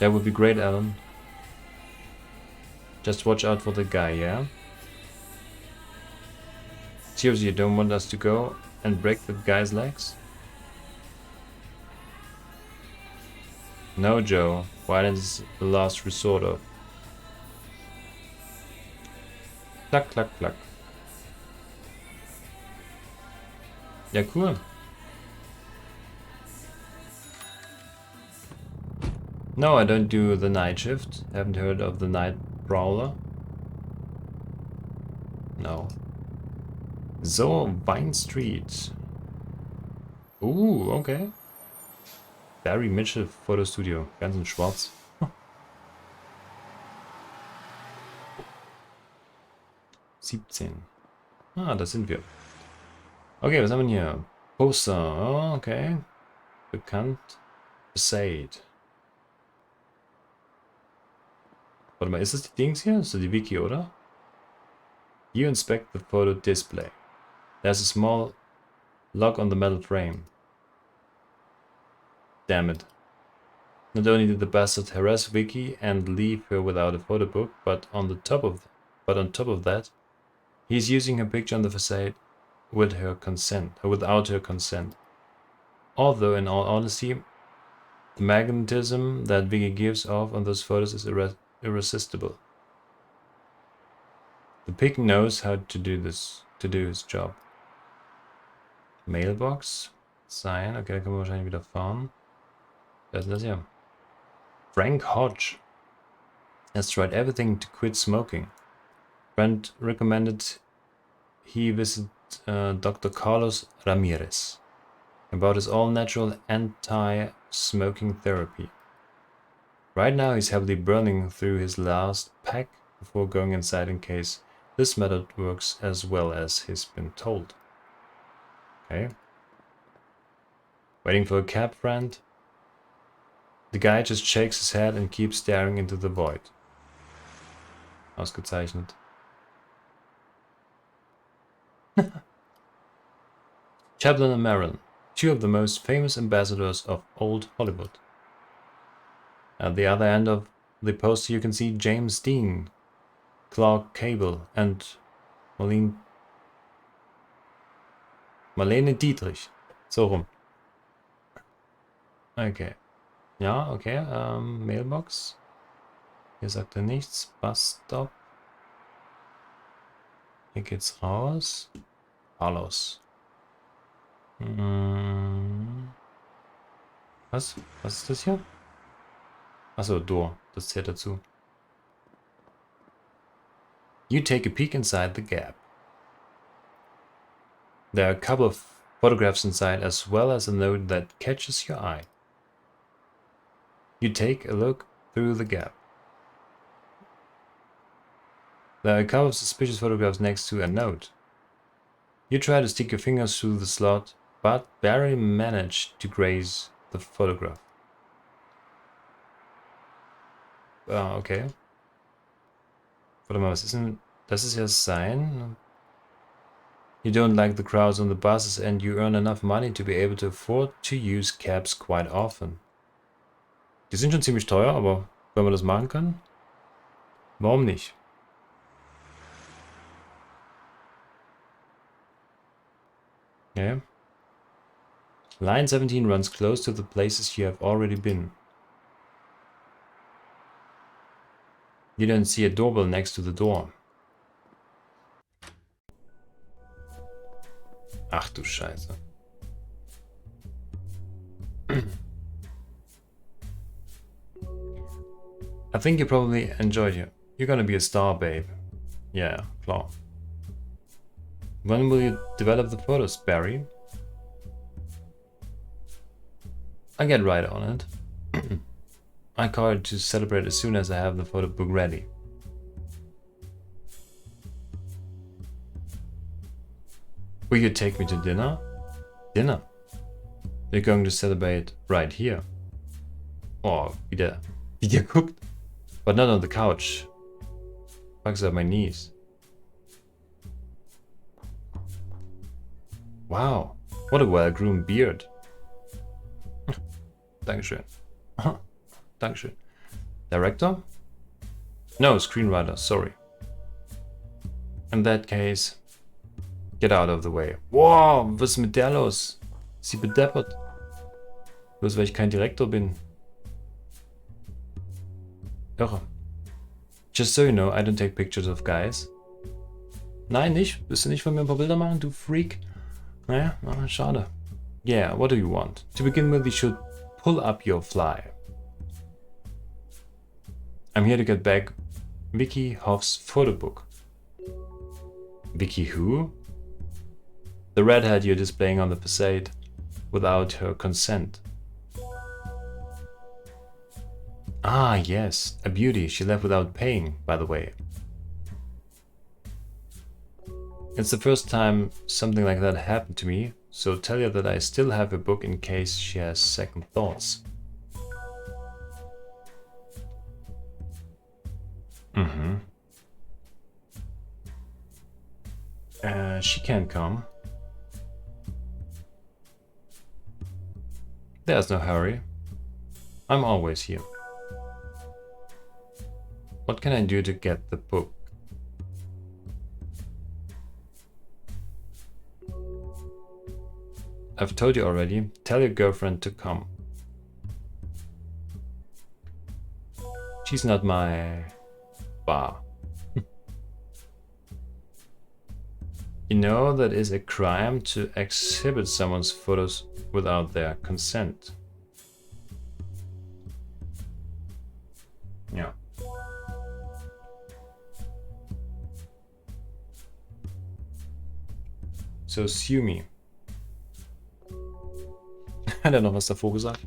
That would be great, Alan. Just watch out for the guy, yeah? Seriously, you don't want us to go and break the guy's legs? No, Joe. Violence is the last resort of... Klack, klack, klack. Ja, cool. No, I don't do the night shift. Haven't heard of the night prowler? No. So, Vine Street. Okay. Barry Mitchell Photo Studio. Ganz in schwarz. 17. Ah, da sind wir. Okay, was haben wir hier? Poster. Oh, okay. Bekannt. Facade. Warte mal, ist das die Dings hier? Ist das die Wiki, oder? You inspect the photo display. There's a small lock on the metal frame. Damn it. Not only did the bastard harass Vicky and leave her without a photo book, but on top of that, he's using her picture on the facade with her consent, or without her consent. Although, in all honesty, the magnetism that Vicky gives off on those photos is irresistible. The pig knows how to do his job. Mailbox. Sign. Okay, da können wir wahrscheinlich wieder fahren. Wer ist denn das hier? Frank Hodge has tried everything to quit smoking. Friend recommended he visit Dr. Carlos Ramirez about his all-natural anti-smoking therapy. Right now he's heavily burning through his last pack before going inside in case this method works as well as he's been told. Okay. Waiting for a cab, friend? The guy just shakes his head and keeps staring into the void. Ausgezeichnet. Chaplin and Maron, two of the most famous ambassadors of old Hollywood. At the other end of the poster you can see James Dean, Clark Gable and Marlene Dietrich. So rum. Okay. Ja, okay. Mailbox. Hier sagt er nichts. Bus Stop. Hier geht's raus. Hallos. Was? Was ist das hier? Achso, Door. Das zählt dazu. You take a peek inside the gap. There are a couple of photographs inside as well as a note that catches your eye. You take a look through the gap. There are a couple of suspicious photographs next to a note. You try to stick your fingers through the slot, but barely manage to graze the photograph. Okay. Warte mal, was ist denn... Das ist ja sein. You don't like the crowds on the buses and you earn enough money to be able to afford to use cabs quite often. Die sind schon ziemlich teuer, aber wenn man das machen kann, warum nicht? Okay. Line 17 runs close to the places you have already been. You don't see a doorbell next to the door. Ach du Scheiße. I think you probably enjoyed it. You're gonna be a star, babe. Yeah, klar. When will you develop the photos, Barry? I'll get right on it. I call it to celebrate as soon as I have the photo book ready. Will you take me to dinner? Dinner? We're going to celebrate right here. Oh, wie der guckt. But not on the couch. Bugs at my knees. Wow, what a well-groomed beard. Dankeschön. Dankeschön. Director? No, screenwriter, sorry. In that case, get out of the way. Wow, was ist mit der los? Ist sie bedeppert? Bloß weil ich kein Direktor bin. Irre. Just so you know, I don't take pictures of guys. Nein, nicht? Willst du nicht von mir ein paar Bilder machen, du Freak? Naja, schade. Yeah, what do you want? To begin with, you should pull up your fly. I'm here to get back Vicky Hoff's photo book. Vicky who? The redhead you're displaying on the facade without her consent. Ah, yes, a beauty. She left without paying, by the way. It's the first time something like that happened to me, so tell her that I still have a book in case she has second thoughts. She can't come. There's no hurry. I'm always here. What can I do to get the book? I've told you already. Tell your girlfriend to come. She's not my bar. You know that is a crime to exhibit someone's photos without their consent. Yeah. So sue me. Hat er noch was davor gesagt?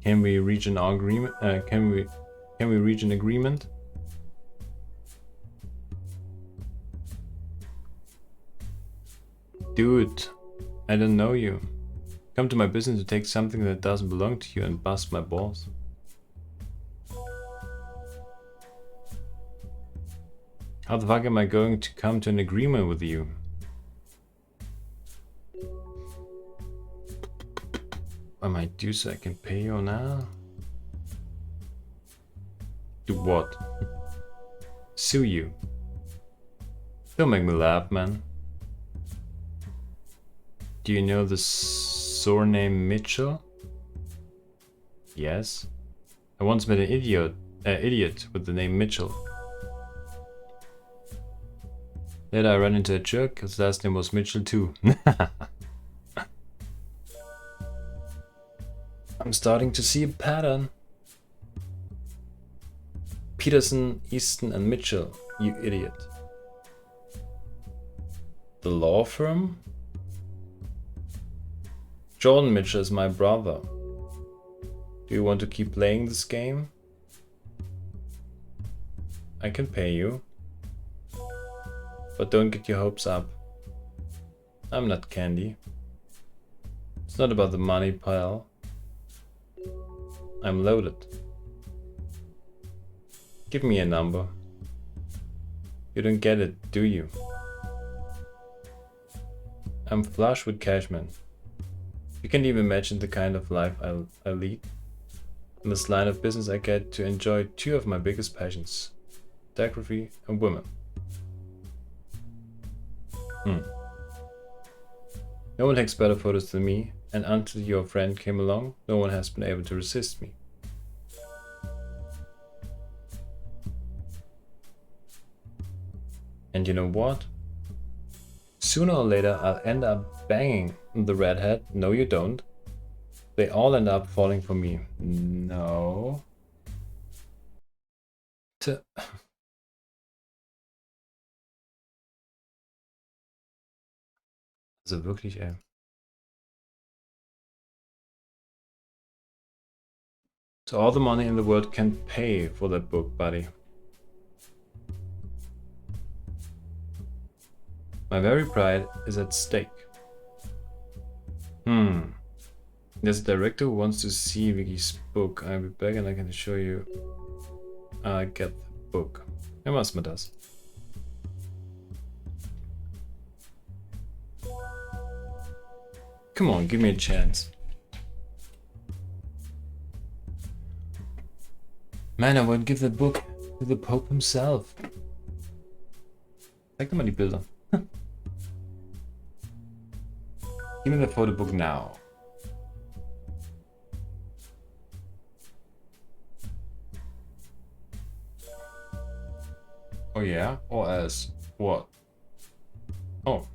Can we reach an agreement? Can we reach an agreement? Dude, I don't know you. Come to my business to take something that doesn't belong to you and bust my balls. How the fuck am I going to come to an agreement with you? I might do so I can pay you now. Do what? Sue you. Don't make me laugh, man. Do you know the surname Mitchell? Yes. I once met an idiot with the name Mitchell. Later I ran into a jerk, his last name was Mitchell too. I'm starting to see a pattern. Peterson, Easton and Mitchell, you idiot. The law firm? Jordan Mitchell is my brother. Do you want to keep playing this game? I can pay you. But don't get your hopes up. I'm not candy. It's not about the money, pal. I'm loaded. Give me a number. You don't get it, do you? I'm flush with cash, man. You can't even imagine the kind of life I lead. In this line of business I get to enjoy two of my biggest passions. Photography and women. No one takes better photos than me, and until your friend came along, no one has been able to resist me. And you know what? Sooner or later I'll end up banging the redhead. No, you don't. They all end up falling for me. No. Also wirklich, ey. So all the money in the world can pay for that book, buddy. My very pride is at stake. There's a director who wants to see Vicky's book. I'll be back and I can show you. I get the book. Ja, was man das? Come on, give me a chance. Man, I won't give the book to the Pope himself. Zeig doch mal die Bilder. Give me the photo book now. Oh yeah? Or as what? Oh.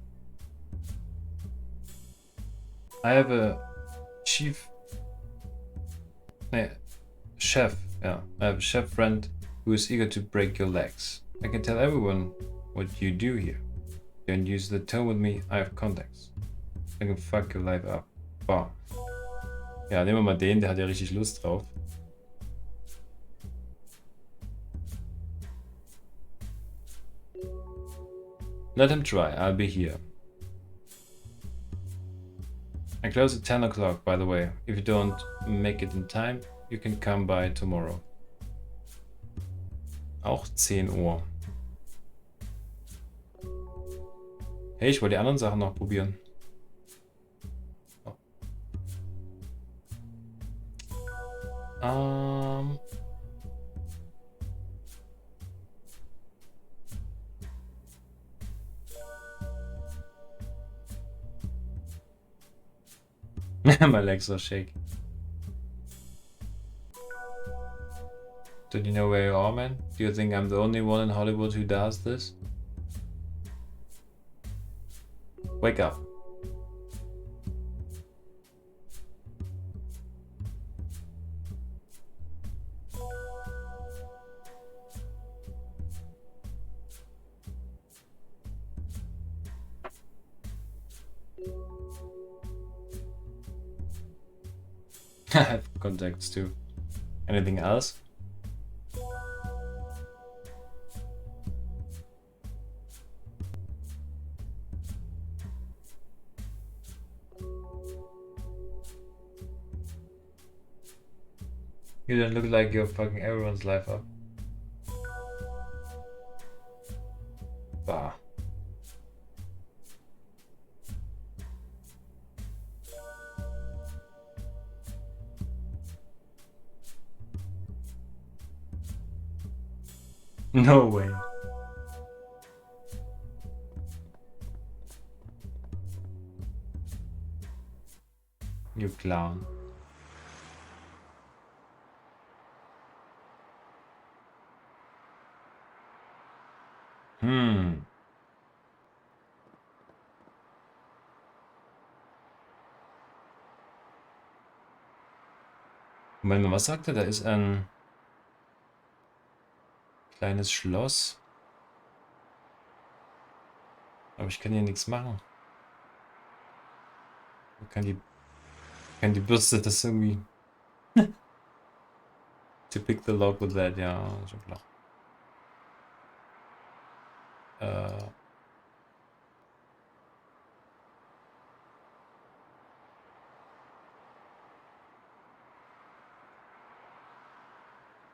I have a chef. Yeah. I have a chef friend who is eager to break your legs. I can tell everyone what you do here. Don't use the tone with me, I have contacts. I can fuck your life up. Wow. Ja, nehmen wir mal den, der hat ja richtig Lust drauf. Let him try, I'll be here. I close at 10 o'clock, by the way. If you don't make it in time, you can come by tomorrow. Auch 10 Uhr. Hey, ich wollte die anderen Sachen noch probieren. Oh. My legs are shaking. Don't you know where you are, man? Do you think I'm the only one in Hollywood who does this? Wake up. I have contacts too. Anything else? You don't look like you're fucking everyone's life up. Bah. No way. You clown. Moment mal, was sagt er? Da ist ein kleines Schloss. Aber ich kann hier nichts machen. Kann die Bürste das irgendwie... To pick the lock with that, ja, schon klar.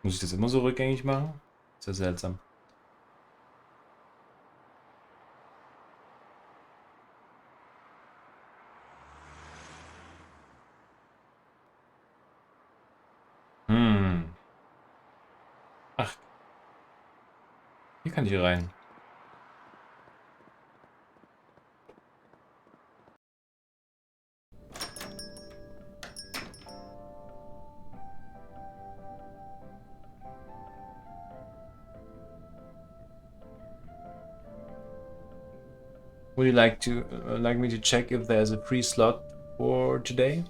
Muss ich das immer so rückgängig machen? Ist ja seltsam. Ach. Hier kann ich rein. Would you like me to check if there's a free slot for today?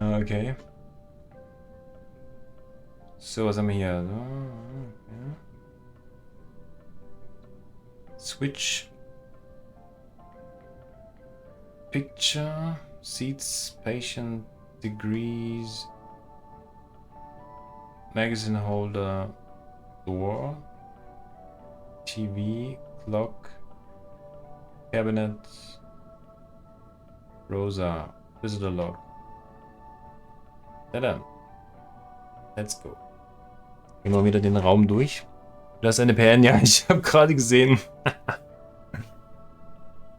Okay. So, was haben wir hier? Switch. Picture, seats, patient, degrees, magazine holder, door, TV, clock, cabinet, Rosa, visitor log. Na dann, let's go. Gehen wir wieder den Raum durch. Du hast eine PN, ja, ich habe gerade gesehen.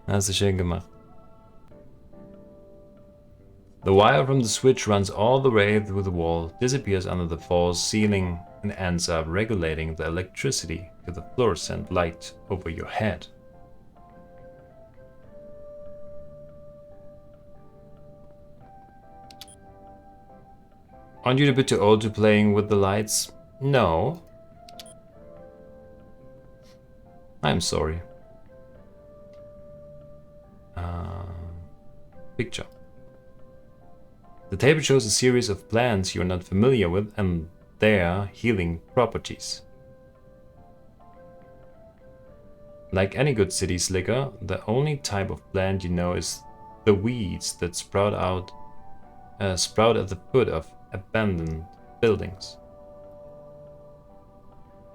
Hast du schön gemacht. The wire from the switch runs all the way through the wall, disappears under the false ceiling, and ends up regulating the electricity to the fluorescent light over your head. Aren't you a bit too old to playing with the lights? No. I'm sorry. Picture. The table shows a series of plants you're not familiar with and their healing properties. Like any good city slicker, the only type of plant you know is the weeds that sprout at the foot of abandoned buildings.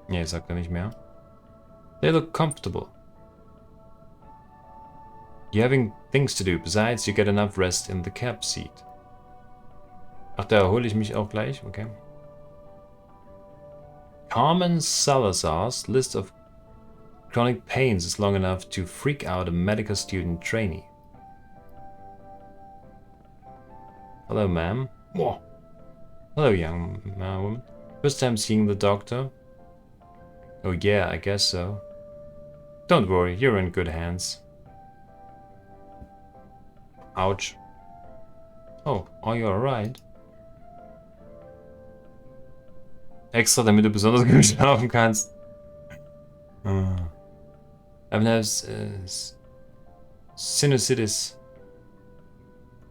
Nee, sagt er nicht mehr. They look comfortable. You're having things to do, besides you get enough rest in the cab seat. Ach, da erhole ich mich auch gleich, okay. Carmen Salazar's list of chronic pains is long enough to freak out a medical student trainee. Hello, ma'am. Whoa. Hello, young woman. First time seeing the doctor? Oh yeah, I guess so. Don't worry, you're in good hands. Ouch. Oh, are you alright? Extra, damit du besonders gut schlafen kannst. I've had sinusitis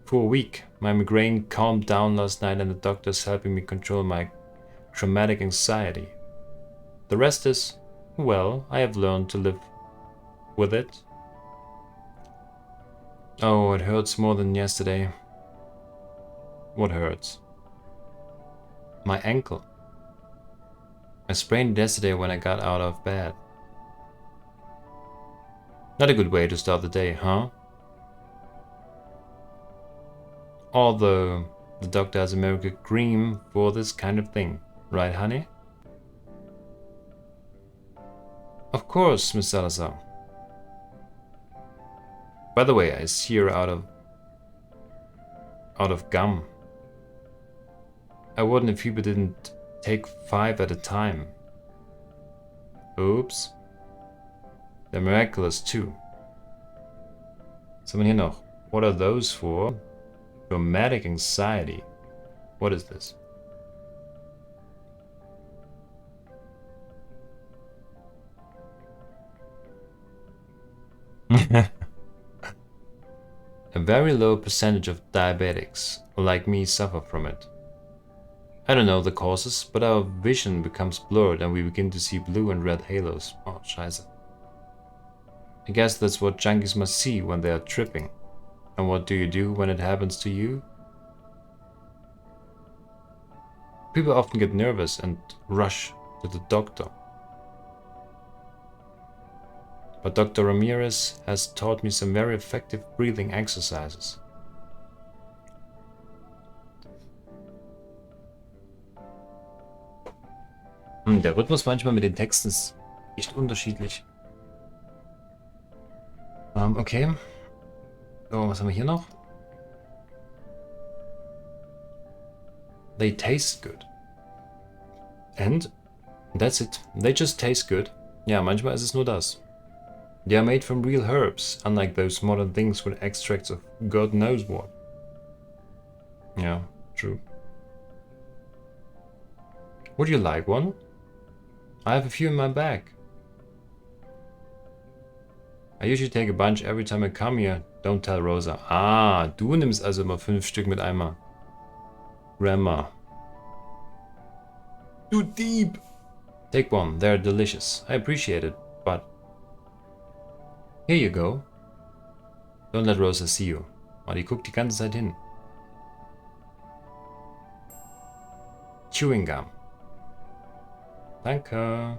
for a week. My migraine calmed down last night and the doctor's helping me control my traumatic anxiety. The rest is, well, I have learned to live with it. Oh, it hurts more than yesterday. What hurts? My ankle. I sprained it yesterday when I got out of bed. Not a good way to start the day, huh? Although the doctor has a miracle cream for this kind of thing, right, honey? Of course, Miss Salazar. By the way, I see you're out of gum. I wouldn't if people didn't take 5 at a time. Oops. They're miraculous too. Someone here noch. What are those for? Traumatic anxiety. What is this? A very low percentage of diabetics, like me, suffer from it. I don't know the causes, but our vision becomes blurred and we begin to see blue and red halos. Oh, scheiße. I guess that's what junkies must see when they are tripping. And what do you do when it happens to you? People often get nervous and rush to the doctor. But Dr. Ramirez has taught me some very effective breathing exercises. Der Rhythmus manchmal mit den Texten ist echt unterschiedlich. Okay. So, was haben wir hier noch? They taste good. And that's it. They just taste good. Ja, manchmal ist es nur das. They are made from real herbs, unlike those modern things with extracts of God knows what. Yeah, true. Would you like one? I have a few in my bag. I usually take a bunch every time I come here. Don't tell Rosa. Ah, du nimmst also immer 5 Stück mit einmal. Grandma. Too deep. Take one, they're delicious. I appreciate it, but... Here you go. Don't let Rosa see you. Oh, die guckt die ganze Zeit hin. Chewing gum. Danke.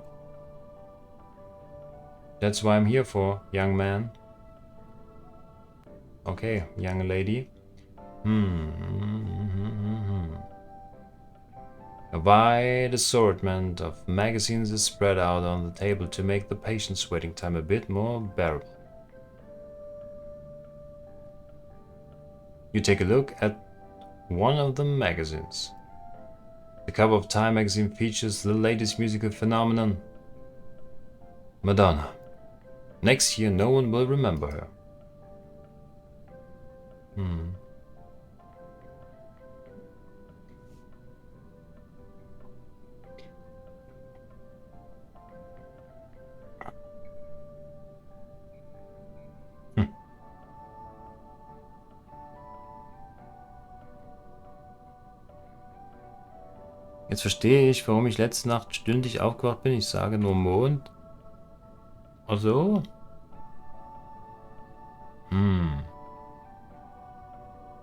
That's what I'm here for, young man. Okay, young lady. A wide assortment of magazines is spread out on the table to make the patient's waiting time a bit more bearable. You take a look at one of the magazines. The cover of Time magazine features the latest musical phenomenon, Madonna. Next year no one will remember her. Jetzt verstehe ich, warum ich letzte Nacht stündlich aufgewacht bin. Ich sage nur Mond. Ach so.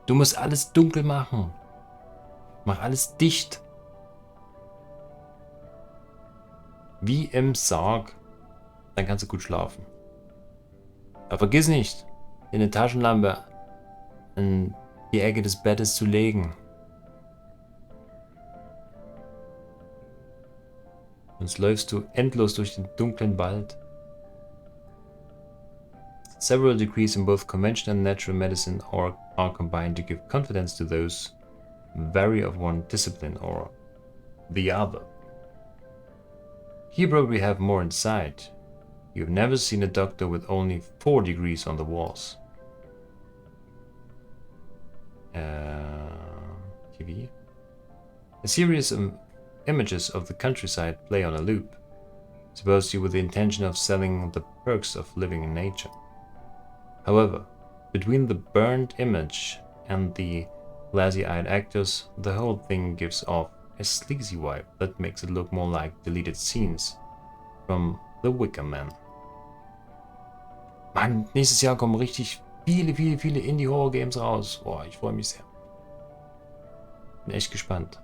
Du musst alles dunkel machen. Mach alles dicht. Wie im Sarg. Dann kannst du gut schlafen. Aber vergiss nicht, eine Taschenlampe in die Ecke des Bettes zu legen. Sonst läufst du endlos durch den dunklen Wald. Several degrees in both conventional and natural medicine are combined to give confidence to those who vary of one discipline or the other. You probably have more insight. You've never seen a doctor with only 4 degrees on the walls. TV. A series of images of the countryside play on a loop, supposedly with the intention of selling the perks of living in nature. However, between the burned image and the glassy-eyed actors, the whole thing gives off a sleazy vibe that makes it look more like deleted scenes from The Wicker Man. Mann, nächstes Jahr kommen richtig viele Indie-Horror-Games raus. Boah, ich freue mich sehr. Bin echt gespannt.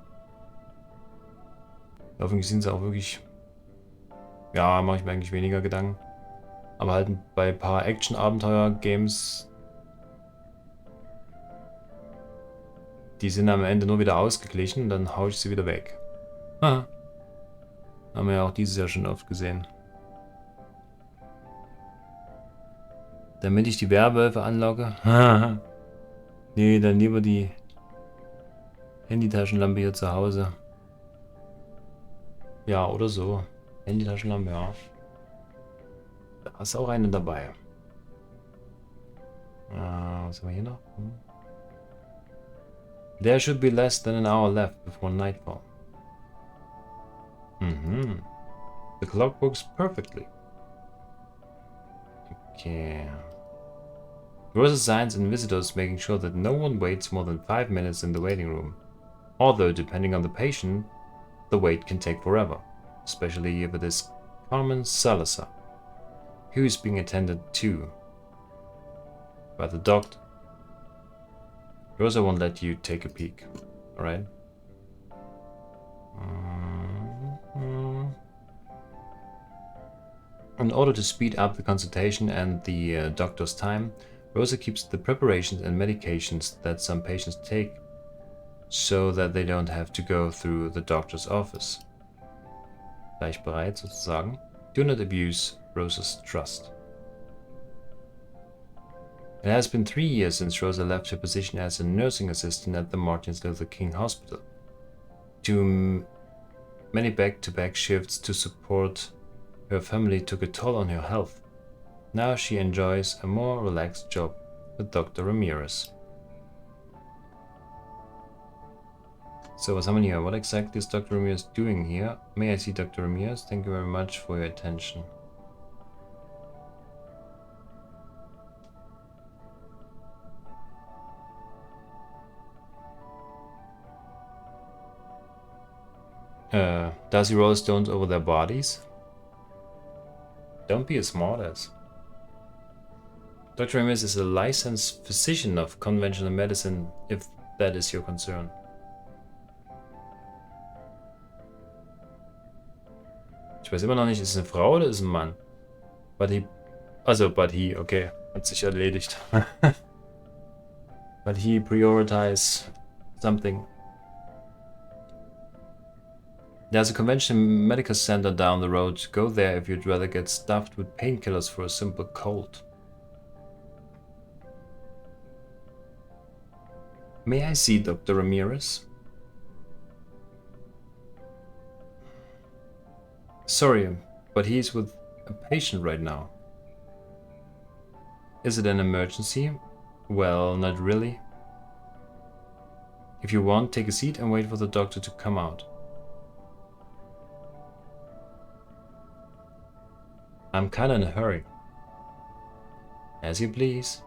Hoffentlich sind sie auch wirklich... Ja, mache ich mir eigentlich weniger Gedanken. Aber halt bei ein paar Action-Abenteuer-Games... Die sind am Ende nur wieder ausgeglichen und dann haue ich sie wieder weg. Aha. Haben wir ja auch dieses Jahr schon oft gesehen. Damit ich die Werwölfe anlocke? Nee, dann lieber die Handytaschenlampe hier zu Hause. Ja, oder so. Handytaschenlampe, ja. Da ist auch eine dabei. Was haben wir hier noch? There should be less than an hour left before nightfall. The clock works perfectly. Okay. Rosa signs in visitors, making sure that no one waits more than 5 minutes in the waiting room. Although, depending on the patient, the wait can take forever, especially if it is Carmen Salazar, who is being attended to by the doctor. Rosa won't let you take a peek, alright? In order to speed up the consultation and the doctor's time, Rosa keeps the preparations and medications that some patients take so that they don't have to go through the doctor's office. Gleich bereit sozusagen. Do not abuse Rosa's trust. It has been 3 years since Rosa left her position as a nursing assistant at the Martin Luther King Hospital. Too many back-to-back shifts to support her family took a toll on her health. Now she enjoys a more relaxed job with Dr. Ramirez. So, was haben wir hier? What exactly is Dr. Ramirez doing here? May I see Dr. Ramirez? Thank you very much for your attention. Does he roll stones over their bodies? Don't be a smartass. Dr. Ramirez is a licensed physician of conventional medicine, if that is your concern. Ich weiß immer noch nicht, ist es eine Frau oder ist es ein Mann? But he, okay, hat sich erledigt. But he prioritize something. There's a conventional medical center down the road. Go there if you'd rather get stuffed with painkillers for a simple cold. May I see Dr. Ramirez? Sorry, but he's with a patient right now. Is it an emergency? Well, not really. If you want, take a seat and wait for the doctor to come out. I'm kinda in a hurry. As you please.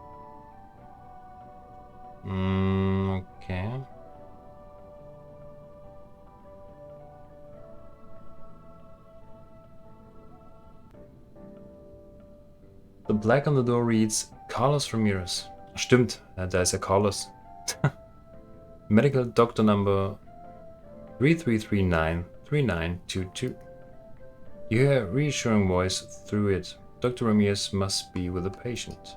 Okay. plaque on the door reads Carlos Ramirez. Stimmt, ja, da ist ja Carlos. Medical Doctor Number 33393922. You hear a reassuring voice through it. Dr. Ramirez must be with the patient.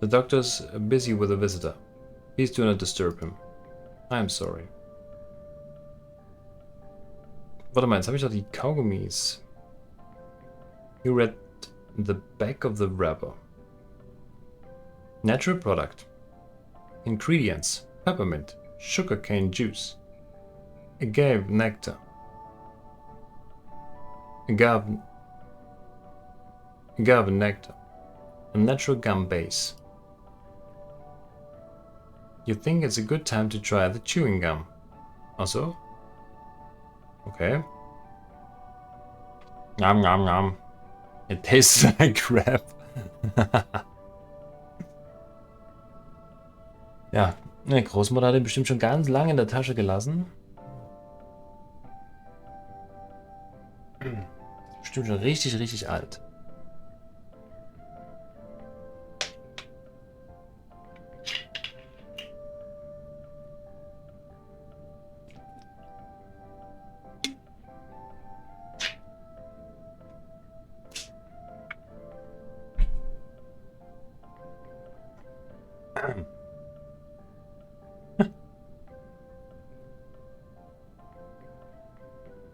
The doctor's busy with a visitor. Please do not disturb him. I'm sorry. Warte mal, jetzt habe ich doch die Kaugummis. You read the back of the wrapper. Natural product. Ingredients: peppermint, sugarcane juice, agave nectar, agave nectar, a natural gum base. You think it's a good time to try the chewing gum? Also? Okay. Nom nom nom. It tastes like crap. Ja, meine Großmutter hat ihn bestimmt schon ganz lange in der Tasche gelassen. Bestimmt schon richtig, richtig alt.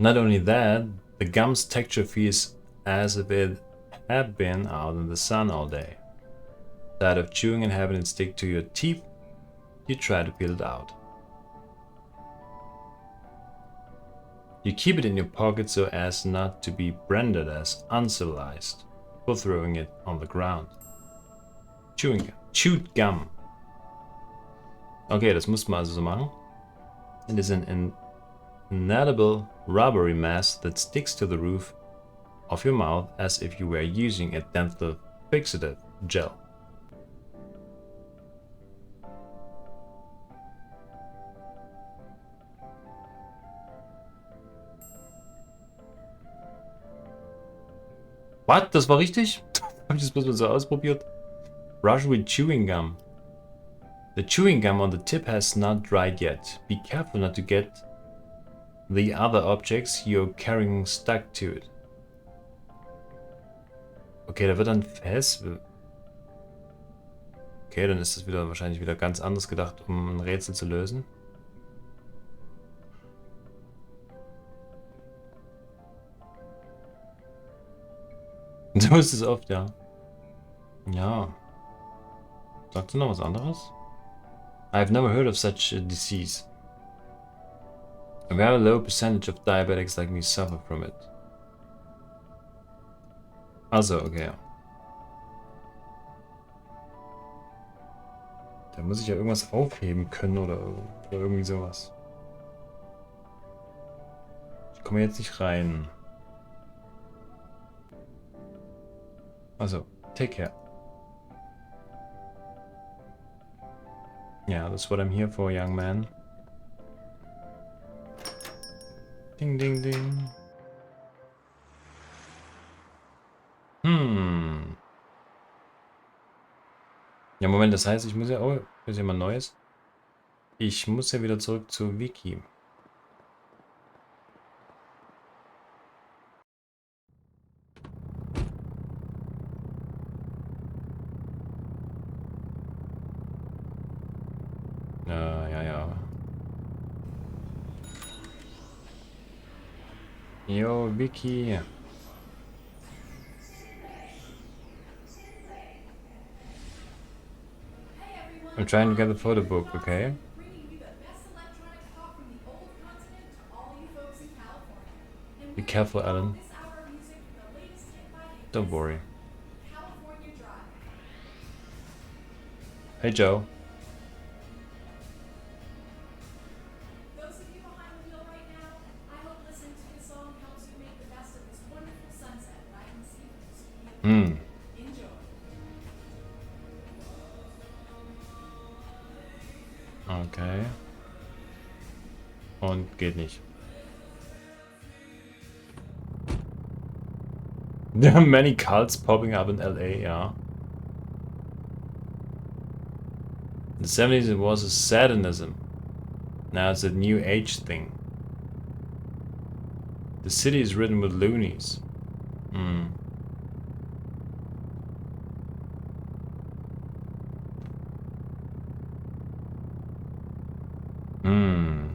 Not only that, the gum's texture feels as if it had been out in the sun all day. Tired of chewing and having it stick to your teeth, you try to peel it out. You keep it in your pocket so as not to be branded as uncivilized for throwing it on the ground. Chewed gum. Okay, das muss man also so machen. It is an inedible rubbery mass that sticks to the roof of your mouth as if you were using a dental fixative gel. Was? Das war richtig? Habe ich das bloß mal so ausprobiert? Brush with chewing gum. The chewing gum on the tip has not dried yet. Be careful not to get the other objects you're carrying stuck to it. Okay, da wird dann fest. Okay, dann ist das wieder wahrscheinlich wieder ganz anders gedacht, um ein Rätsel zu lösen. So ist es oft, ja. Ja. Sagst du noch was anderes? I've never heard of such a disease. A very low percentage of diabetics like me suffer from it. Also, okay. Da muss ich ja irgendwas aufheben können oder irgendwie sowas. Ich komme jetzt nicht rein. Also, take care. Yeah, that's what I'm here for, young man. Ding, ding, ding. Ja, Moment, das heißt, ich muss ja... Oh, hier ist ja mal Neues. Ich muss ja wieder zurück zu Wiki. Ja. Yo, Wiki. I'm trying to get the photo book, okay? Be careful, Alan. Don't worry. Hey, Joe. Okay. Und geht nicht. There are many cults popping up in LA, yeah. In the 70s it was a Satanism. Now it's a new age thing. The city is ridden with loonies. Hmm. Hm.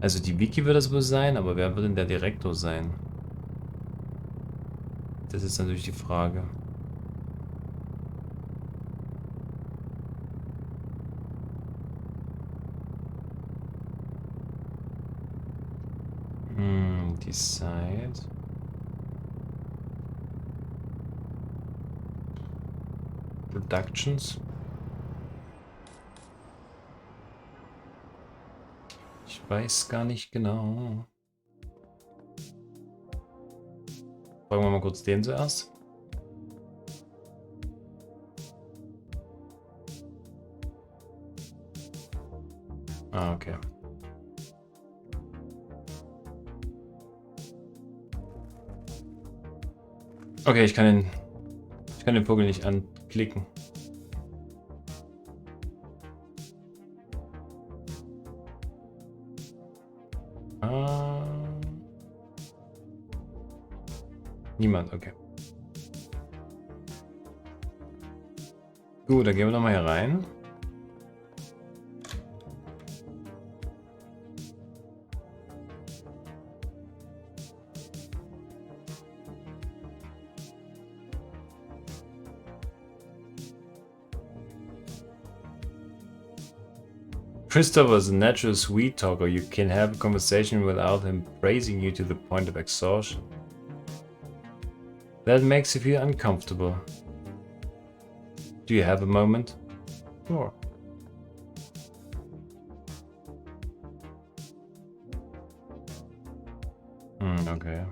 Also die Wiki wird das wohl sein, aber wer wird denn der Direktor sein? Das ist natürlich die Frage. Decide. Productions. Ich weiß gar nicht genau. Fragen wir mal kurz den zuerst. Ah, okay. Okay, ich kann den Vogel nicht anklicken. Niemand, okay. Gut, dann gehen wir nochmal hier rein. Christopher is a natural sweet talker. You can have a conversation without him praising you to the point of exhaustion. That makes you feel uncomfortable. Do you have a moment? Sure. Okay.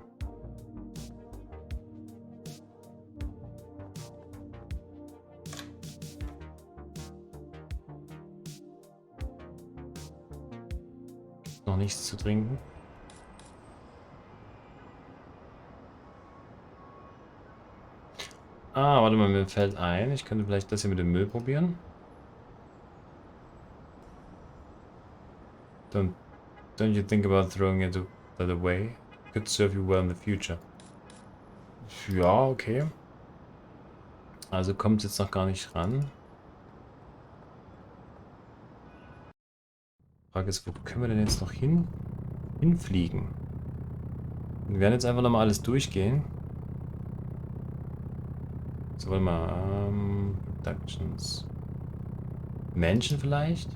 Noch nichts zu trinken. Ah, warte mal, mir fällt ein, ich könnte vielleicht das hier mit dem Müll probieren. Don't you think about throwing that away? Could serve you well in the future. Ja, okay. Also kommt jetzt noch gar nicht ran. Frage ist, wo können wir denn jetzt noch hinfliegen? Wir werden jetzt einfach nochmal alles durchgehen. So, warte mal. Productions. Menschen vielleicht?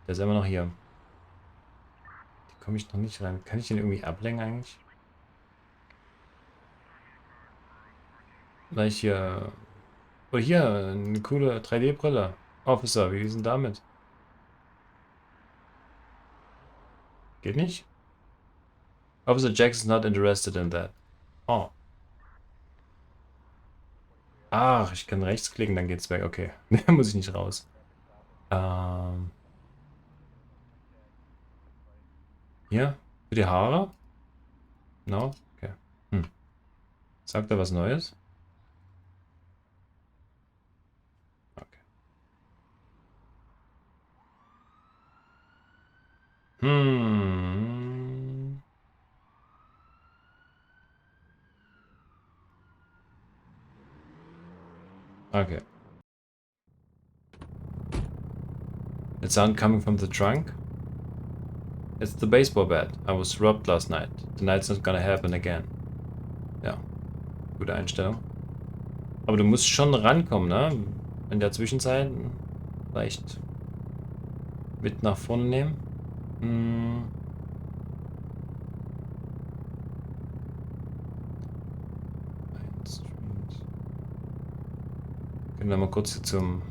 Der ist immer noch hier. Die komme ich noch nicht rein. Kann ich den irgendwie ablenken eigentlich? Vielleicht hier. Oh, hier, eine coole 3D-Brille. Officer, wie ist denn damit? Geht nicht? Officer Jackson's not interested in that. Oh. Ach, ich kann rechts klicken, dann geht's weg. Okay. Da muss ich nicht raus. Hier, für die Haare? No? Okay. Sagt er was Neues? Okay. Okay. The sound coming from the trunk? It's the baseball bat. I was robbed last night. Tonight's not gonna happen again. Ja. Gute Einstellung. Aber du musst schon rankommen, ne? In der Zwischenzeit vielleicht mit nach vorne nehmen. Gehen wir mal kurz hier zum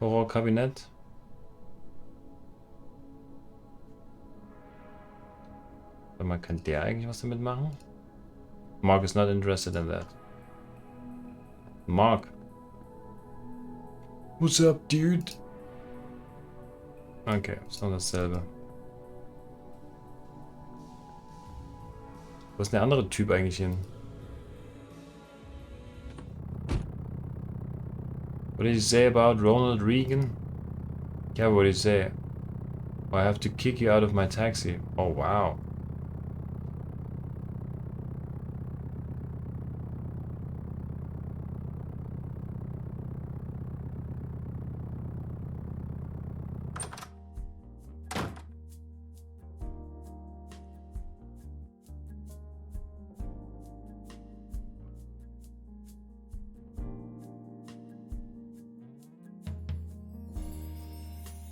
Horrorkabinett. Warte mal, kann der eigentlich was damit machen? Mark is not interested in that. Mark. What's up, dude? Okay, ist noch dasselbe. Wo ist der andere Typ eigentlich hin? What did you say about Ronald Reagan? Yeah, what did you say? Oh, I have to kick you out of my taxi. Oh, wow.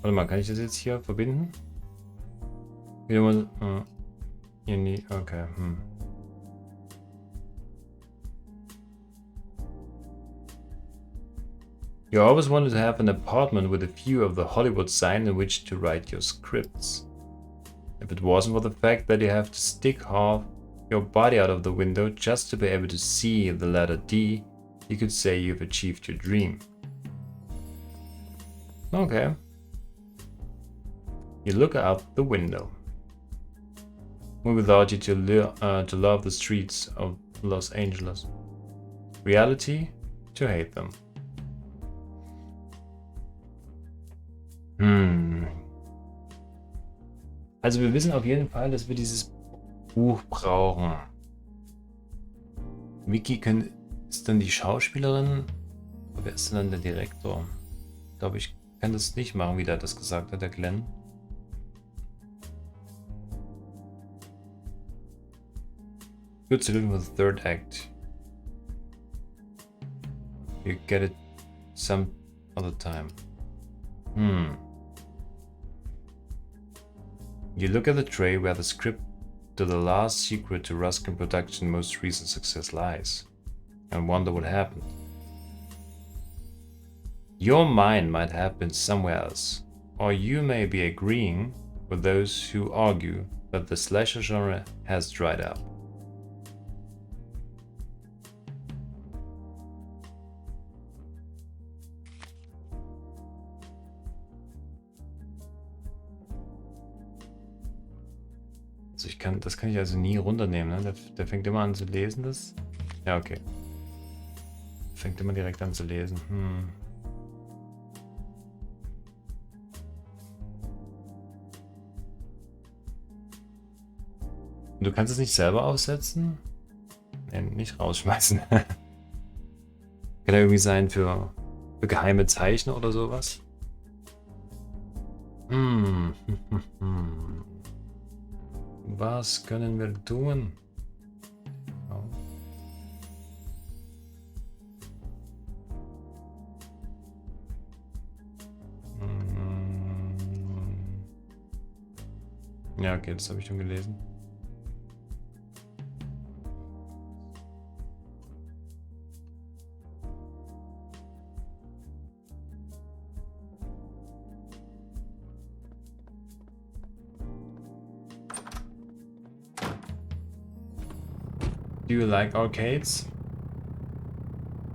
Warte mal, kann ich das jetzt hier verbinden? Wieder mal. Hier nie. Okay. You always wanted to have an apartment with a view of the Hollywood sign in which to write your scripts. If it wasn't for the fact that you have to stick half your body out of the window just to be able to see the letter D, you could say you've achieved your dream. Okay. You look out the window. Movie without you to love the streets of Los Angeles. Reality, to hate them. Also wir wissen auf jeden Fall, dass wir dieses Buch brauchen. Vicky ist dann die Schauspielerin. Wer ist denn dann der Direktor? Ich glaube, ich kann das nicht machen, wie der das gesagt hat, der Glenn. Good solution for the third act. You get it some other time. You look at the tray where the script to the last secret to Ruskin Production's most recent success lies, and wonder what happened. Your mind might have been somewhere else, or you may be agreeing with those who argue that the slasher genre has dried up. Also das kann ich also nie runternehmen, ne? Der fängt immer an zu lesen, das? Ja, okay. Fängt immer direkt an zu lesen. Und du kannst es nicht selber aufsetzen? Nee, nicht rausschmeißen. Kann ja irgendwie sein für geheime Zeichen oder sowas. Was können wir tun? Oh. Ja, okay, das habe ich schon gelesen. Do you like arcades?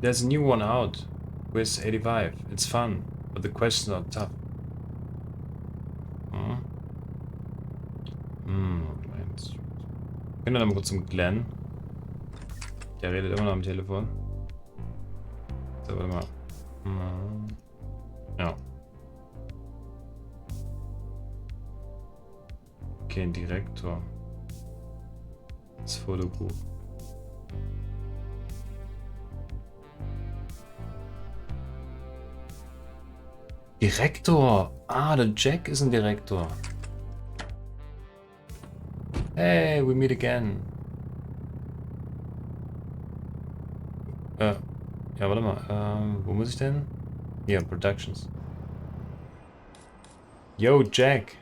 There's a new one out. Quiz 85. It's fun, but the questions are tough. Gehen wir dann mal kurz zum Glenn. Der redet immer noch am Telefon. So, warte mal. Ja. Okay, ein Direktor. Das Fotobuch. Direktor! Ah, der Jack ist ein Direktor. Hey, we meet again. Ja, warte mal. Wo muss ich denn? Hier, Productions. Yo, Jack.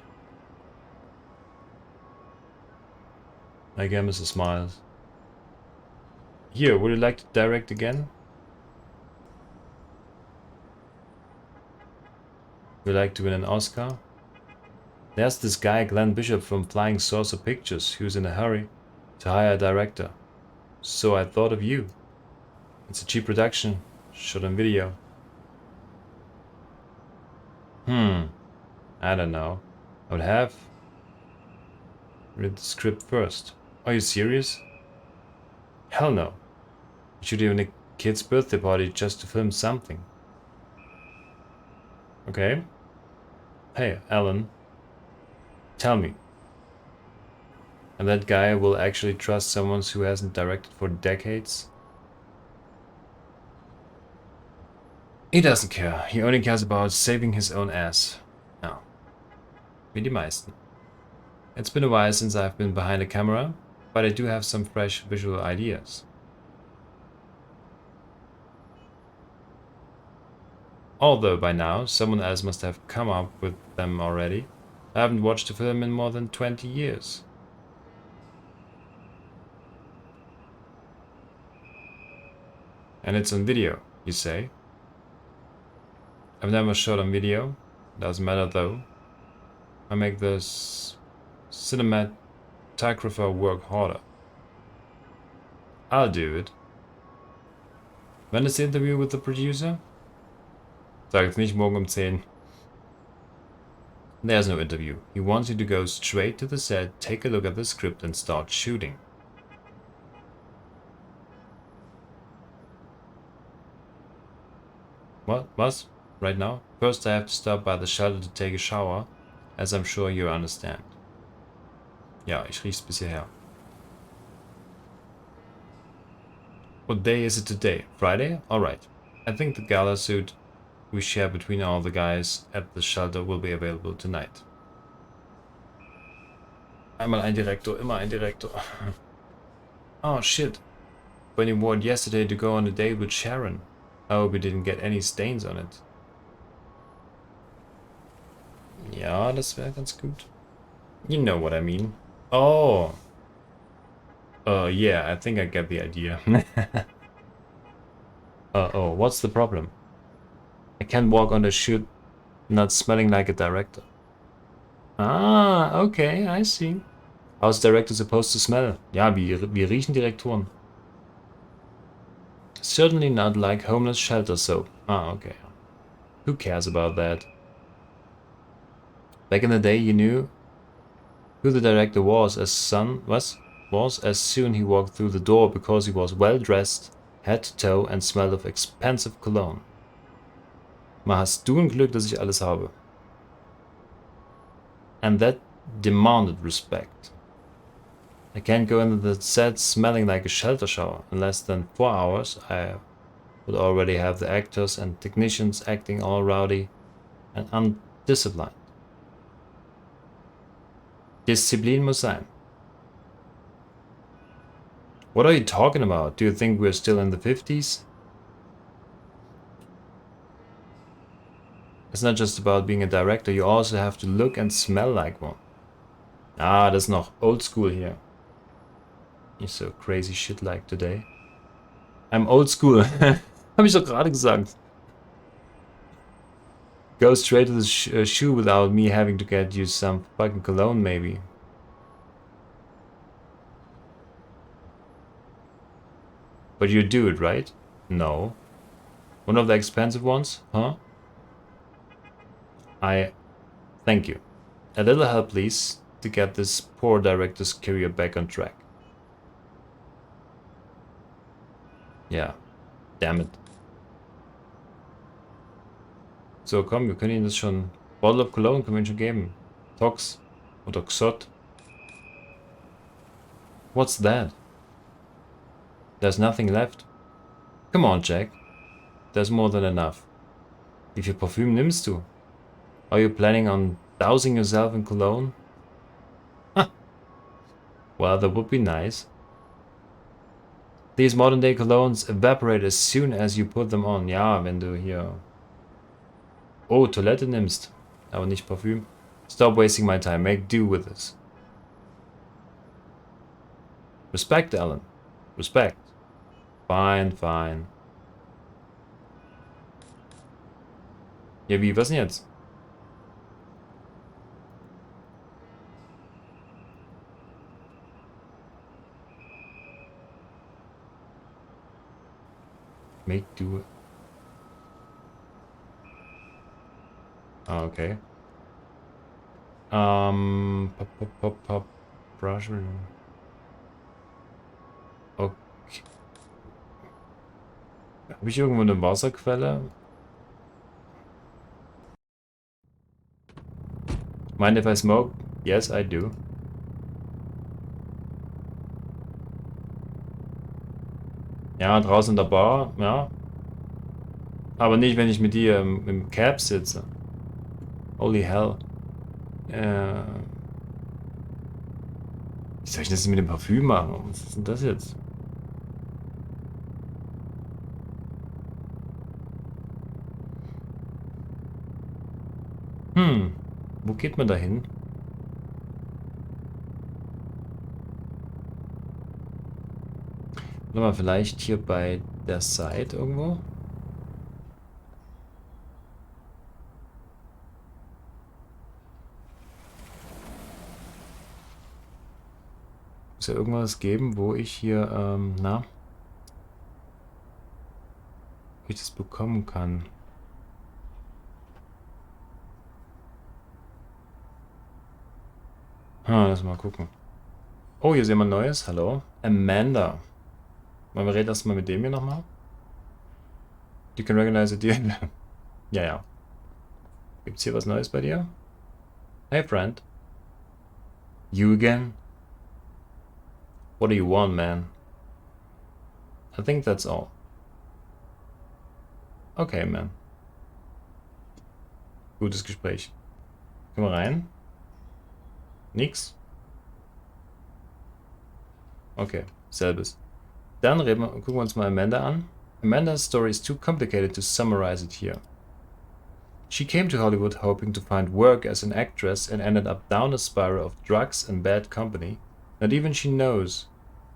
I gave Mr. Smiles. Here, would you like to direct again? Would you like to win an Oscar? There's this guy, Glenn Bishop from Flying Saucer Pictures, who's in a hurry to hire a director. So I thought of you. It's a cheap production, shot on video. I don't know. I would have read the script first. Are you serious? Hell no. You should even a kid's birthday party just to film something. Okay. Hey, Alan. Tell me. And that guy will actually trust someone who hasn't directed for decades? He doesn't care. He only cares about saving his own ass. Ja. Wie die meisten. It's been a while since I've been behind a camera, but I do have some fresh visual ideas. Although by now, someone else must have come up with them already. I haven't watched a film in more than 20 years. And it's on video, you say? I've never shot on video. Doesn't matter though. I make the cinematographer work harder. I'll do it. When is the interview with the producer? Sag jetzt nicht morgen um 10. There's no interview. He wants you to go straight to the set, take a look at the script and start shooting. What? Was? Right now? First I have to stop by the shelter to take a shower, as I'm sure you understand. Ja, ich riech's bis hierher. What day is it today? Friday? Alright. I think the gala suit we share between all the guys at the shelter will be available tonight. Einmal ein Direktor, immer ein Direktor. Oh shit. When you wore it yesterday to go on a date with Sharon. I hope you didn't get any stains on it. Ja, das wäre ganz gut. You know what I mean. Oh. Yeah, I think I get the idea. Oh, what's the problem? I can't walk on the shoot not smelling like a director. Ah, okay, I see. How's director supposed to smell? Ja, wie riechen Direktoren? Certainly not like homeless shelter soap. Ah, okay. Who cares about that? Back in the day, you knew who the director was as soon he walked through the door because he was well dressed, head to toe and smelled of expensive cologne. Ma, hast du ein Glück, dass ich alles habe. And that demanded respect. I can't go into the set smelling like a shelter shower. In less than 4 hours, I would already have the actors and technicians acting all rowdy and undisciplined. Disziplin muss sein. What are you talking about? Do you think we're still in the 50s? It's not just about being a director, you also have to look and smell like one. Ah, das ist noch old school here. You're so crazy shit like today. I'm old school. Hab ich doch gerade gesagt. Go straight to the shoe without me having to get you some fucking cologne maybe. But you do it, right? No. One of the expensive ones? Huh? Thank you. A little help, please, to get this poor director's career back on track. Ja. Damn it. So, komm, wir können ihm das schon... Bottle of Cologne können wir ihm schon geben. Tox. Oder Xot. What's that? There's nothing left. Come on, Jack. There's more than enough. Wie viel Parfüm nimmst du? Are you planning on dousing yourself in cologne? Huh. Well, that would be nice. These modern day colognes evaporate as soon as you put them on. Ja, wenn du hier... Oh, Toilette nimmst. Aber nicht Parfüm. Stop wasting my time. Make do with this. Respect, Alan. Respect. Fine, fine. Ja, wie? Was denn jetzt? Make do. Ah, okay. Pop, brush. Okay. Habe ich irgendwo eine Wasserquelle? Mind if I smoke? Yes, I do. Ja, draußen in der Bar, ja. Aber nicht, wenn ich mit dir im Cab sitze. Holy hell. Wie soll ich das mit dem Parfüm machen? Was ist denn das jetzt? Wo geht man da hin? Warte mal, vielleicht hier bei der Side irgendwo? Muss ja irgendwas geben, wo ich hier, wo ich das bekommen kann. Lass mal gucken. Oh, hier sehen wir ein neues. Hallo. Amanda. Wollen wir reden erstmal mit dem hier nochmal? You can recognize it. Ja, ja. Gibt's hier was Neues bei dir? Hey, friend. You again? What do you want, man? I think that's all. Okay, man. Gutes Gespräch. Können wir rein? Nix? Okay, selbes. Dann gucken wir uns mal Amanda an. Amanda's story is too complicated to summarize it here. She came to Hollywood hoping to find work as an actress and ended up down a spiral of drugs and bad company. Not even she knows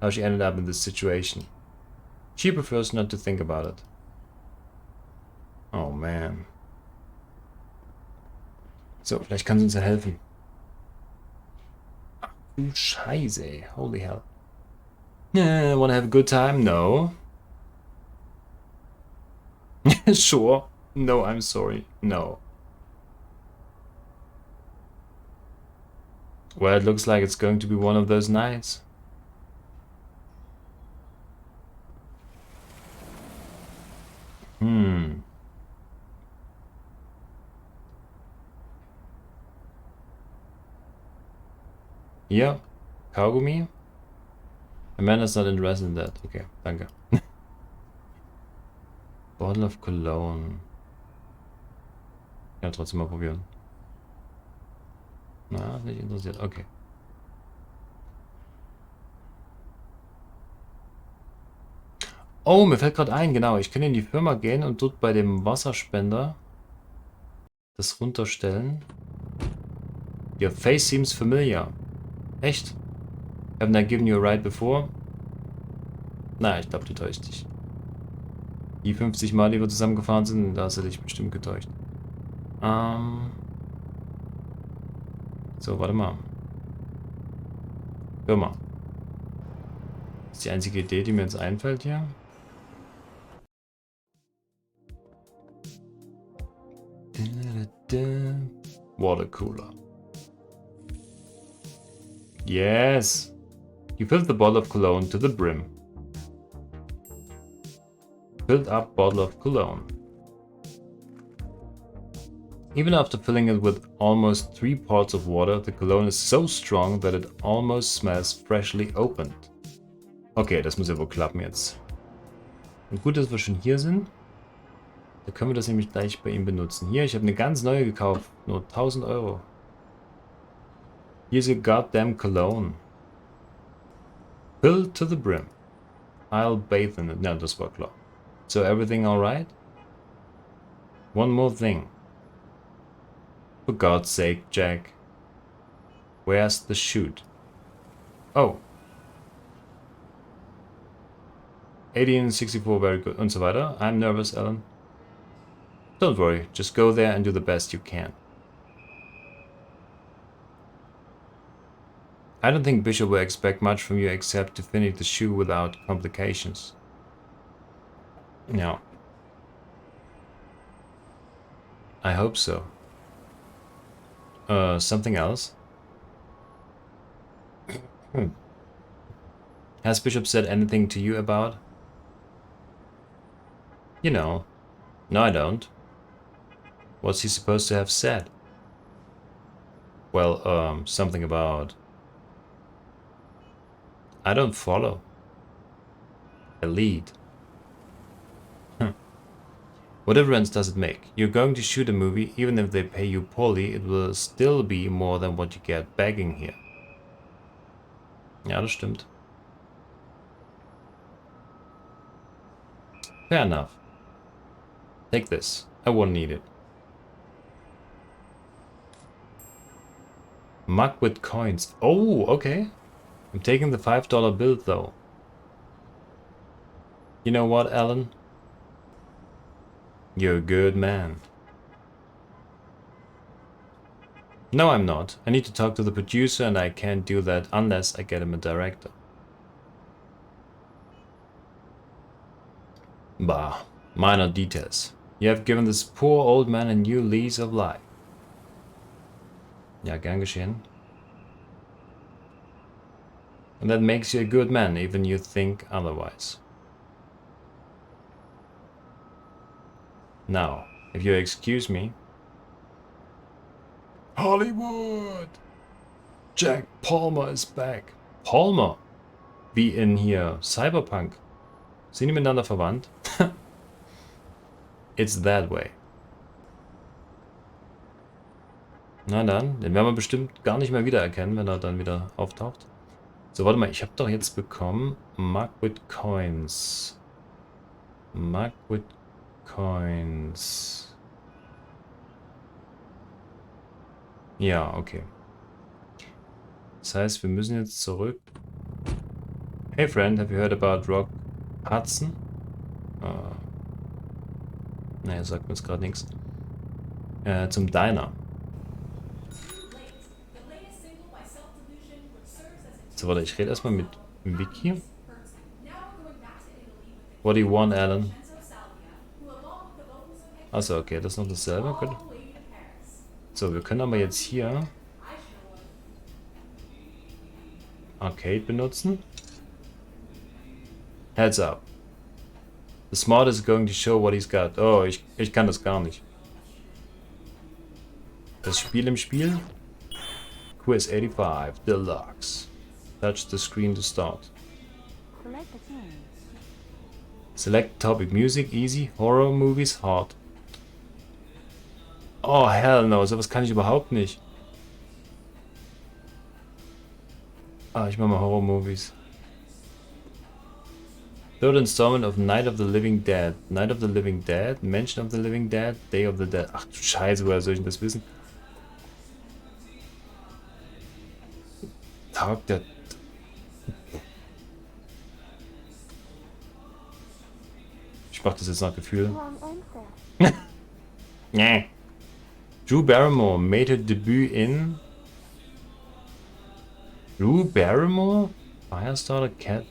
how she ended up in this situation. She prefers not to think about it. Oh man. So, vielleicht kann sie uns ja helfen. Ach du Scheiße, ey. Holy hell. Wanna have a good time? No. Sure. No, I'm sorry. No. Well, it looks like it's going to be one of those nights. Hier, Kaugummi. Amanda's not interested in that. Okay, danke. Bottle of Cologne. Ja, trotzdem mal probieren. Na, nicht interessiert. Okay. Oh, mir fällt gerade ein, genau. Ich kann in die Firma gehen und dort bei dem Wasserspender das runterstellen. Your face seems familiar. Echt? Haven't I given you a ride before? Na, ich glaube, du täuscht dich. Die 50 Mal, die wir zusammengefahren sind, da hast du dich bestimmt getäuscht. So, warte mal. Firma. Das ist die einzige Idee, die mir jetzt einfällt hier. Water cooler. Yes. You filled the bottle of cologne to the brim. Filled up bottle of cologne. Even after filling it with almost 3 parts of water, the cologne is so strong that it almost smells freshly opened. Okay, das muss ja wohl klappen jetzt. Und gut, dass wir schon hier sind. Da können wir das nämlich gleich bei ihm benutzen. Hier, ich habe eine ganz neue gekauft. Nur 1000 Euro. Here's your goddamn cologne. Filled to the brim. I'll bathe in it. No, das war klar. So everything alright? One more thing. For God's sake, Jack. Where's the chute? Oh. 1864, very good. Und so weiter. I'm nervous, Alan. Don't worry, just go there and do the best you can. I don't think Bishop will expect much from you except to finish the shoe without complications. No. I hope so. Something else? Has Bishop said anything to you about? You know. No, I don't. What's he supposed to have said? Well, something about... I don't follow. A lead. What difference does it make? You're going to shoot a movie, even if they pay you poorly, it will still be more than what you get begging here. Ja, das stimmt. Fair enough. Take this. I won't need it. Mug with coins. Oh, okay. I'm taking the $5 bill, though. You know what, Alan? You're a good man. No, I'm not. I need to talk to the producer, and I can't do that unless I get him a director. Bah, minor details. You have given this poor old man a new lease of life. Ja, gern geschehen. And that makes you a good man, even you think otherwise. Now, if you excuse me... Hollywood! Jack Palmer is back. Palmer? Wie in hier Cyberpunk. Sind die miteinander verwandt? It's that way. Na dann, den werden wir bestimmt gar nicht mehr wiedererkennen, wenn er dann wieder auftaucht. So, warte mal, ich habe doch jetzt bekommen Mug with Coins. Mug with Coins. Ja, okay. Das heißt, wir müssen jetzt zurück. Hey friend, have you heard about Rock Hudson? Naja, sagt mir jetzt gerade nichts. Zum Diner. So, warte, ich rede erstmal mit Vicky. What do you want, Alan? Achso, okay, das ist noch dasselbe. Gut. So, wir können aber jetzt hier Arcade benutzen. Heads up. The smart is going to show what he's got. Oh, ich kann das gar nicht. Das Spiel im Spiel. Quiz 85 Deluxe. Touch the screen to start. Select topic. Music, easy. Horror movies, hard. Oh, hell no. Sowas kann ich überhaupt nicht. Ah, ich mach mal Horror movies. Third installment of Night of the Living Dead. Night of the Living Dead. Mansion of the Living Dead. Day of the Dead. Ach du Scheiße, woher soll ich denn das wissen? Tag der... Ich mach das jetzt nach Gefühl. Nee. Drew Barrymore made her debut in... Drew Barrymore? Firestarter Cat...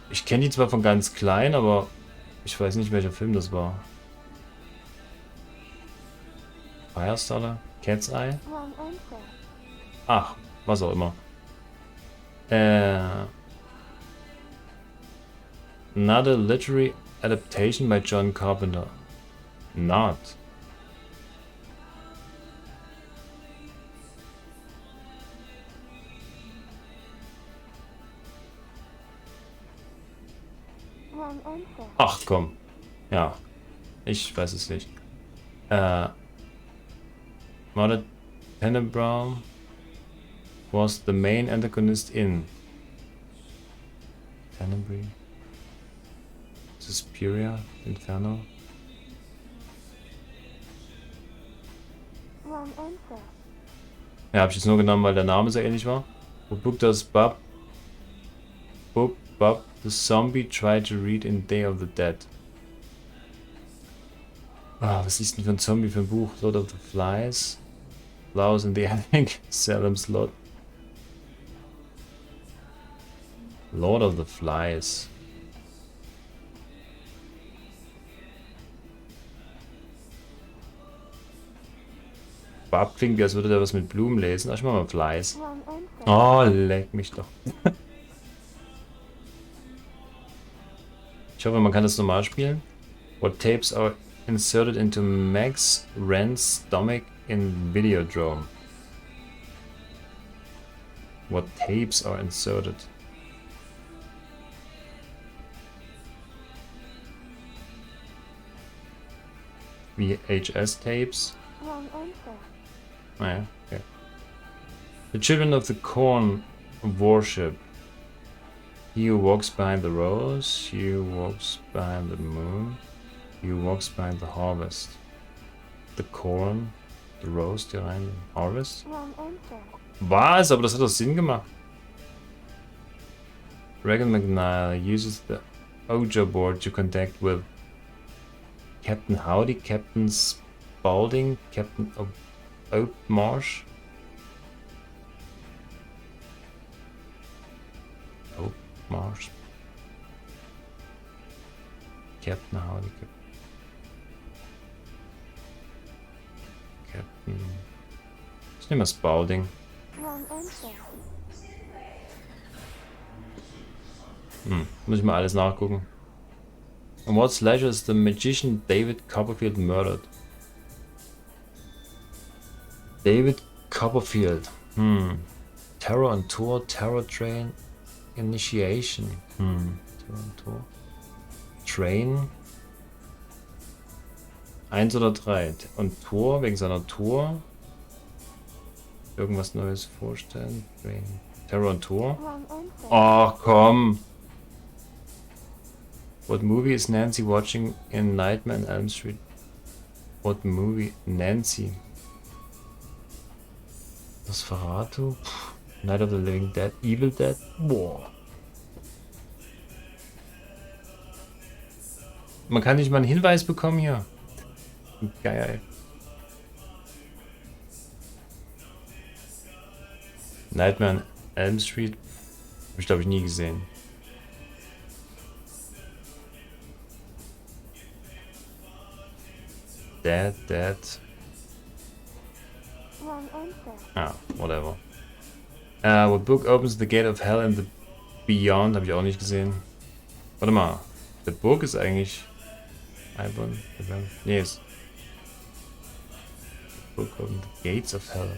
Ich kenne die zwar von ganz klein, aber ich weiß nicht, welcher Film das war. Firestarter? Cat's Eye? Ach, was auch immer. Not a literary adaptation by John Carpenter. Not. Ach komm. Ja. Ich weiß es nicht. Mother Tenenbaum was the main antagonist in Tenenbaum. Suspiria, Inferno. Ja, habe ich jetzt nur genommen, weil der Name so ähnlich war. Wo Book does Bob the zombie tried to read in Day of the Dead. Ah, was ist denn für ein Zombie für ein Buch? Lord of the Flies. Flowers in the Attic. Salem's Lot. Lord of the Flies. Bob klingt wie als würde der was mit Blumen lesen. Ach, ich mach mal Flies. Oh, leck mich doch. Ich hoffe, man kann das normal spielen. What tapes are inserted into Max Wren's stomach in Videodrome? What tapes are inserted? VHS tapes? Wrong answer. Naja, okay. The children of the corn worship. He who walks behind the rose, he who walks behind the moon, he who walks behind the harvest. The corn, the rose, the harvest? Wrong answer. Was? Aber das hat doch Sinn gemacht. Regan McNeil uses the Ojo board to contact with Captain Howdy, Captain Spaulding, Captain Oakmarsh. Oakmarsh. Captain Howdy, Captain. Ich nehme mal Spaulding. Wrong answer. Muss ich mal alles nachgucken. On what slasher is the magician David Copperfield murdered? David Copperfield. Terror on Tour, Terror Train, Initiation. Terror on Tour. Train. 1 oder 3. Und Tour, wegen seiner Tour. Irgendwas Neues vorstellen. Train. Terror on Tour. Wrong answer. Oh, komm. What movie is Nancy watching in Nightmare on Elm Street? What movie? Nancy. Nosferatu? Night of the Living Dead? Evil Dead? Boah. Man kann nicht mal einen Hinweis bekommen hier. Geil. Nightmare on Elm Street? Habe ich glaube ich nie gesehen. Dead. Wrong answer. Ah, whatever. What book opens the gate of hell and the beyond? Habe ich auch nicht gesehen. Warte mal. The book ist eigentlich... Nee, ist... Book opens the gates of hell.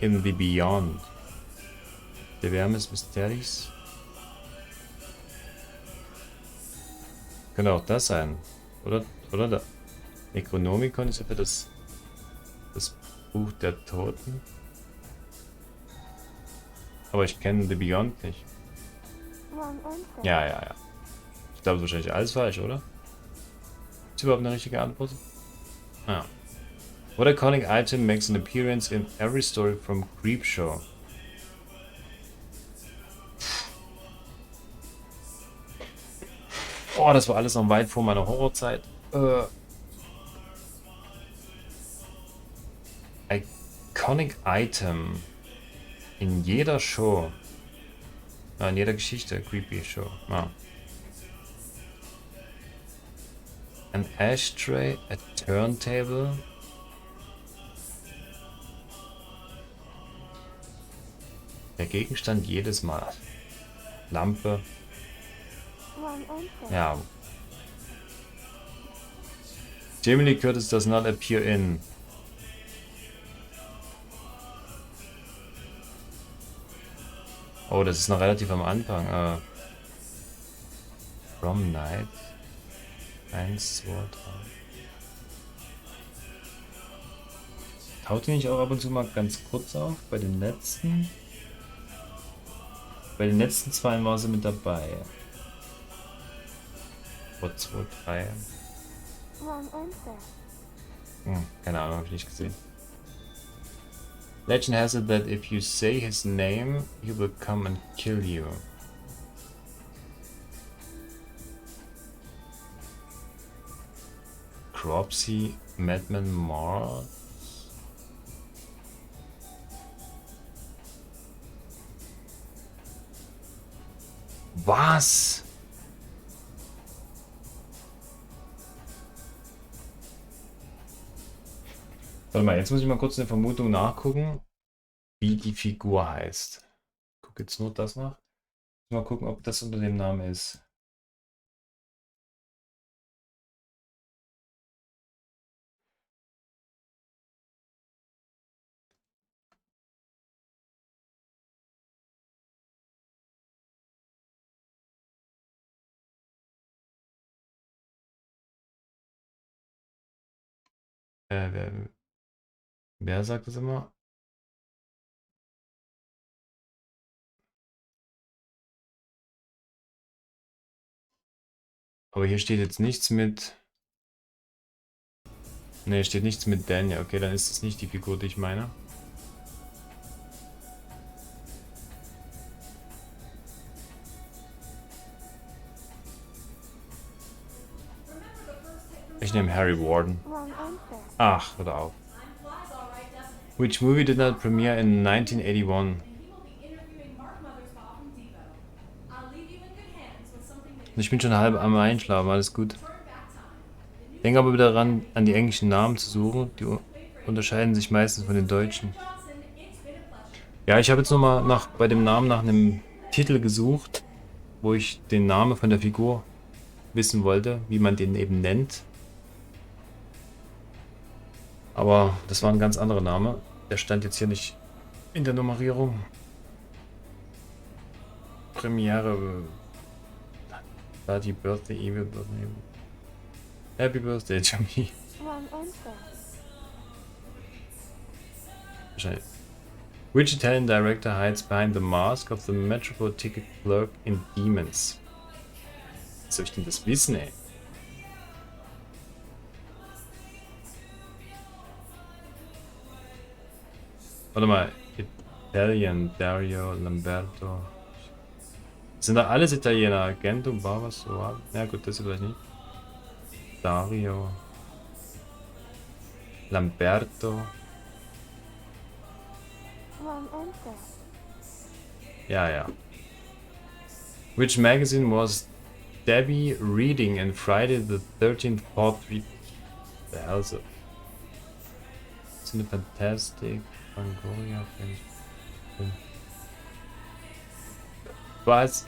In the beyond. Der Wärme des Mysteries. Könnte auch das sein. Oder da. Necronomicon ist ja für das Buch der Toten. Aber ich kenne The Beyond nicht. Wrong answer. Ja. Ich glaube, das ist wahrscheinlich alles falsch, oder? Ist überhaupt eine richtige Antwort? Ja. What iconic item makes an appearance in every story from Creepshow? Oh, das war alles noch weit vor meiner Horrorzeit. Iconic Item. In jeder Show. In jeder Geschichte. Creepy Show. Ja. An ashtray, a turntable. Der Gegenstand jedes Mal. Lampe. Wrong answer. Ja. Jamie Lee Curtis does not appear in. Oh, das ist noch relativ am Anfang. From Night. 1, 2, 3. Taucht die nicht auch ab und zu mal ganz kurz auf? Bei den letzten? Bei den letzten 2 war sie mit dabei. Vor 2, 3. Wrong answer. Keine Ahnung, habe ich nicht gesehen. Legend has it that if you say his name, he will come and kill you. Cropsy, Madman Mars. Was? Warte mal, jetzt muss ich mal kurz eine Vermutung nachgucken, wie die Figur heißt. Ich gucke jetzt nur das nach. Mal gucken, ob das unter dem Namen ist. Wer sagt das immer? Aber hier steht jetzt nichts mit. Ne, steht nichts mit Daniel. Okay, dann ist es nicht die Figur, die ich meine. Ich nehme Harry Warden. Wrong answer. Ach, hör auf. Which movie did not premiere in 1981? Ich bin schon halb am Einschlafen, alles gut. Denke aber wieder daran, an die englischen Namen zu suchen. Die unterscheiden sich meistens von den deutschen. Ja, ich habe jetzt nochmal bei dem Namen nach einem Titel gesucht, wo ich den Namen von der Figur wissen wollte, wie man den eben nennt. Aber das war ein ganz anderer Name. Der stand jetzt hier nicht in der Nummerierung. Premiere. Bloody Birthday, Evil Birthday. Happy Birthday to me. Wrong answer. Wahrscheinlich. Which Italian director hides behind the mask of the Metropole ticket clerk in Demons? Was soll ich denn das wissen, ey? Warte mal. Italian, Dario, Lamberto. Sind da alles Italiener? Argento, Barbas, ja gut, das vielleicht nicht. Dario. Lamberto. Wrong answer. Ja, ja. Which magazine was Debbie reading in Friday the 13th Part 3? The hell's it? It's eine Fantastic. Fangoria. Was?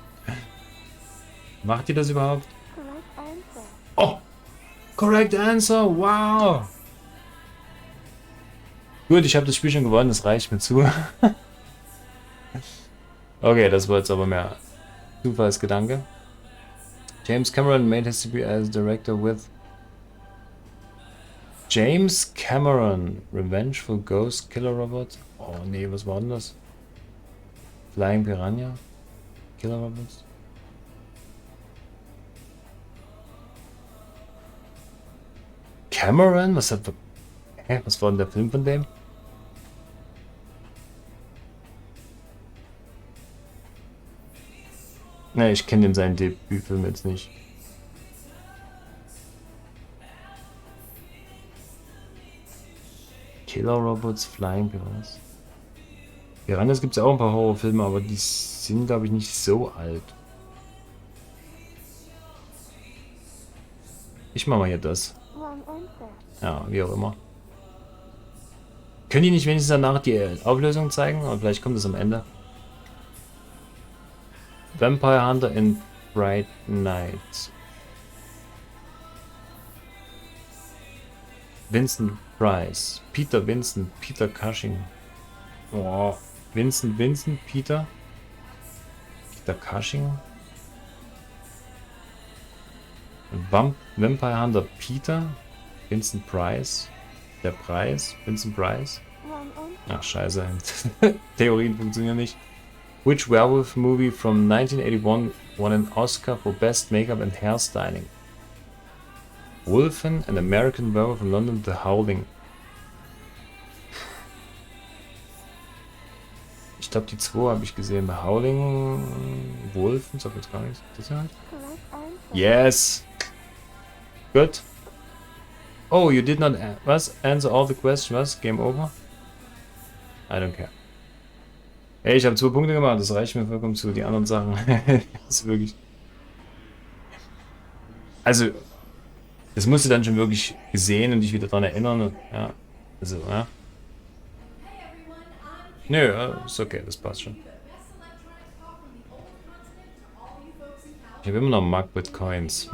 Macht ihr das überhaupt? Correct answer. Oh! Correct answer! Wow! Gut, ich habe das Spiel schon gewonnen, das reicht mir zu. Okay, das war jetzt aber mehr Zufallsgedanke. James Cameron made his debut as director with James Cameron, Revengeful Ghost, Killer Robot. Oh nee, was war denn das? Flying Piranha? Killer Robots? Cameron? Was war denn der Film von dem? Ne, ich kenne den seinen Debütfilm jetzt nicht. Killer Robots, Flying Piranhas. Piranhas gibt es ja auch ein paar Horrorfilme, aber die sind, glaube ich, nicht so alt. Ich mache mal hier das. Wrong answer. Ja, wie auch immer. Können die nicht wenigstens danach die Auflösung zeigen? Oder vielleicht kommt es am Ende. Vampire Hunter in Bright Night. Vincent Price. Peter Vincent. Peter Cushing. Oh. Vincent Peter. Peter Cushing. Vampire Hunter Peter. Vincent Price. Der Preis. Vincent Price. Wrong answer. Ach, scheiße. Theorien funktionieren nicht. Which werewolf movie from 1981 won an Oscar for Best Makeup and Hairstyling? Wolfen, an American Werewolf in London, The Howling. Ich glaube, die 2 habe ich gesehen. The Howling, Wolfen, sagt jetzt gar nichts. Das hier halt? Correct answer. Yes! Good. Oh, you did not answer all the questions. Was? Game over? I don't care. Ey, ich habe 2 Punkte gemacht, das reicht mir vollkommen zu. Die anderen Sachen, das ist wirklich. Also, das musst du dann schon wirklich sehen und dich wieder daran erinnern. Ja, also, ja. Nö, ist okay, das passt schon. Ich habe immer noch Mug with Coins.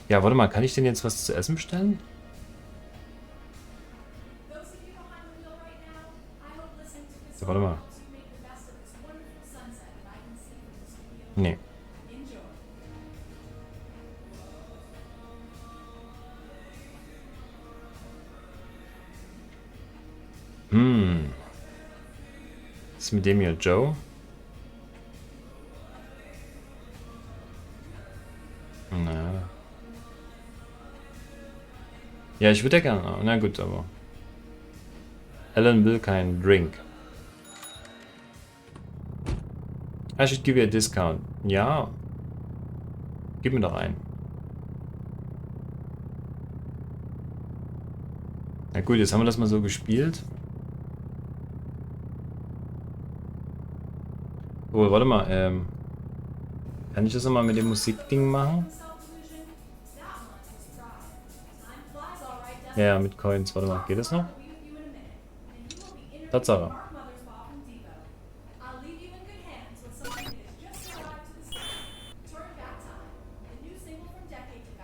Ja, warte mal, kann ich denn jetzt was zu essen bestellen? Ja, warte mal. Nee. Was ist mit dem hier, Joe? Na. Ja, ich würde ja gerne. Na gut, aber. Alan will keinen Drink. I should give you a discount. Ja. Gib mir doch einen. Na gut, jetzt haben wir das mal so gespielt. Oh, warte mal, kann ich das nochmal mit dem Musikding machen? Ja, mit Coins, warte mal, geht das noch? Tatsache.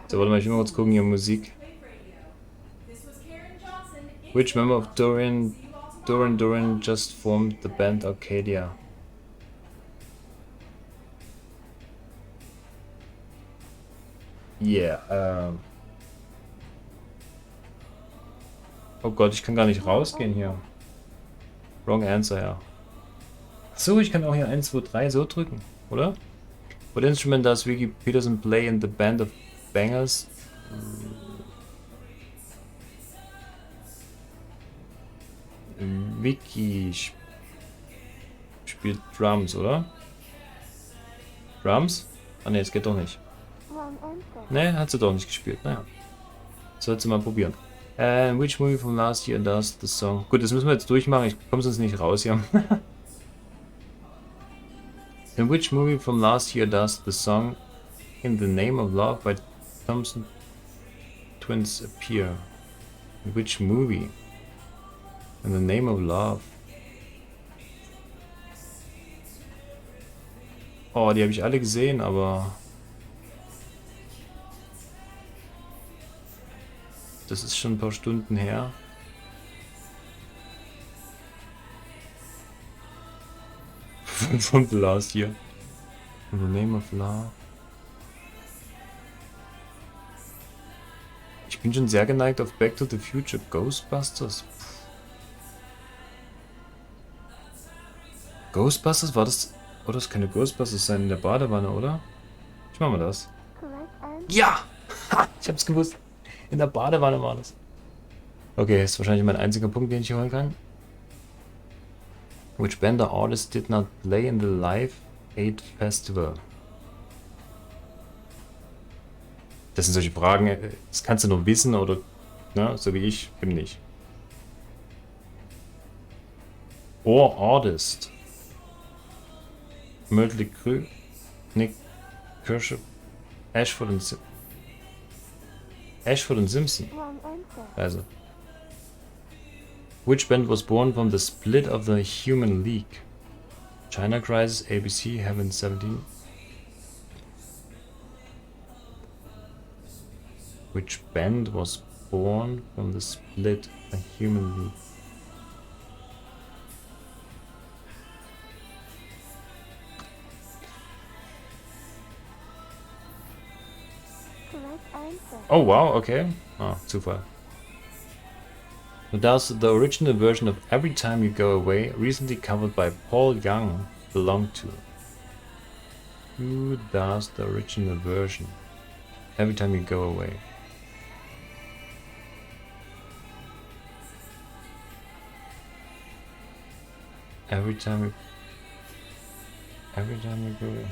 So, warte mal, ich will mal kurz gucken, hier Musik. Which member of Duran just formed the band Arcadia? Yeah, oh Gott, ich kann gar nicht rausgehen hier. Wrong answer, ja. So, ich kann auch hier 1, 2, 3 so drücken, oder? What instrument does Vicky Peterson play in the band of bangers? Vicky spielt Drums, oder? Drums? Ah ne, es geht doch nicht. Ne, hat sie doch nicht gespielt. Naja. Sollte sie mal probieren. Which movie from last year does the song? Gut, das müssen wir jetzt durchmachen. Ich komme sonst nicht raus hier. In which movie from last year does the song In the Name of Love by Thompson Twins appear? In which movie? In the Name of Love. Oh, die habe ich alle gesehen, aber das ist schon ein paar Stunden her. Von the last year. In the Name of Love. Ich bin schon sehr geneigt auf Back to the Future. Ghostbusters. Ghostbusters? War das... Oder das keine Ghostbusters sein in der Badewanne, oder? Ich mach mal das. Ja! Ha! Ich hab's gewusst. In der Badewanne war das. Okay, ist wahrscheinlich mein einziger Punkt, den ich holen kann. Which band or artist did not play in the Live Aid Festival? Das sind solche Fragen, das kannst du nur wissen oder, ne, so wie ich, eben nicht. Or artist. Mötley Crüe, Nick Kershaw, Ashford und Simpson. Also. Which band was born from the split of the Human League? China Crisis, ABC, Heaven 17. Which band was born from the split of the Human League? Oh wow, okay. Ah, Zufall. Who does the original version of Every Time You Go Away, recently covered by Paul Young, belong to? Who does the original version? Every Time You Go Away. Every time you go away.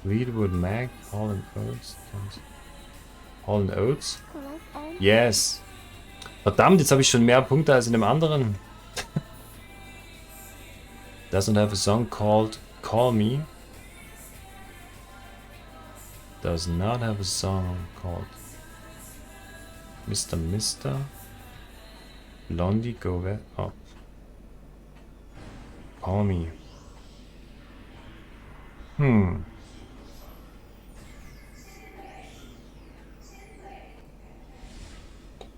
Fleetwood Mac, Hall & Oates. Hall & Oates? Yes. Verdammt, jetzt habe ich schon mehr Punkte als in dem anderen. Doesn't have a song called Call Me. Does not have a song called Mr. Blondie Go Up. Call me. Hm.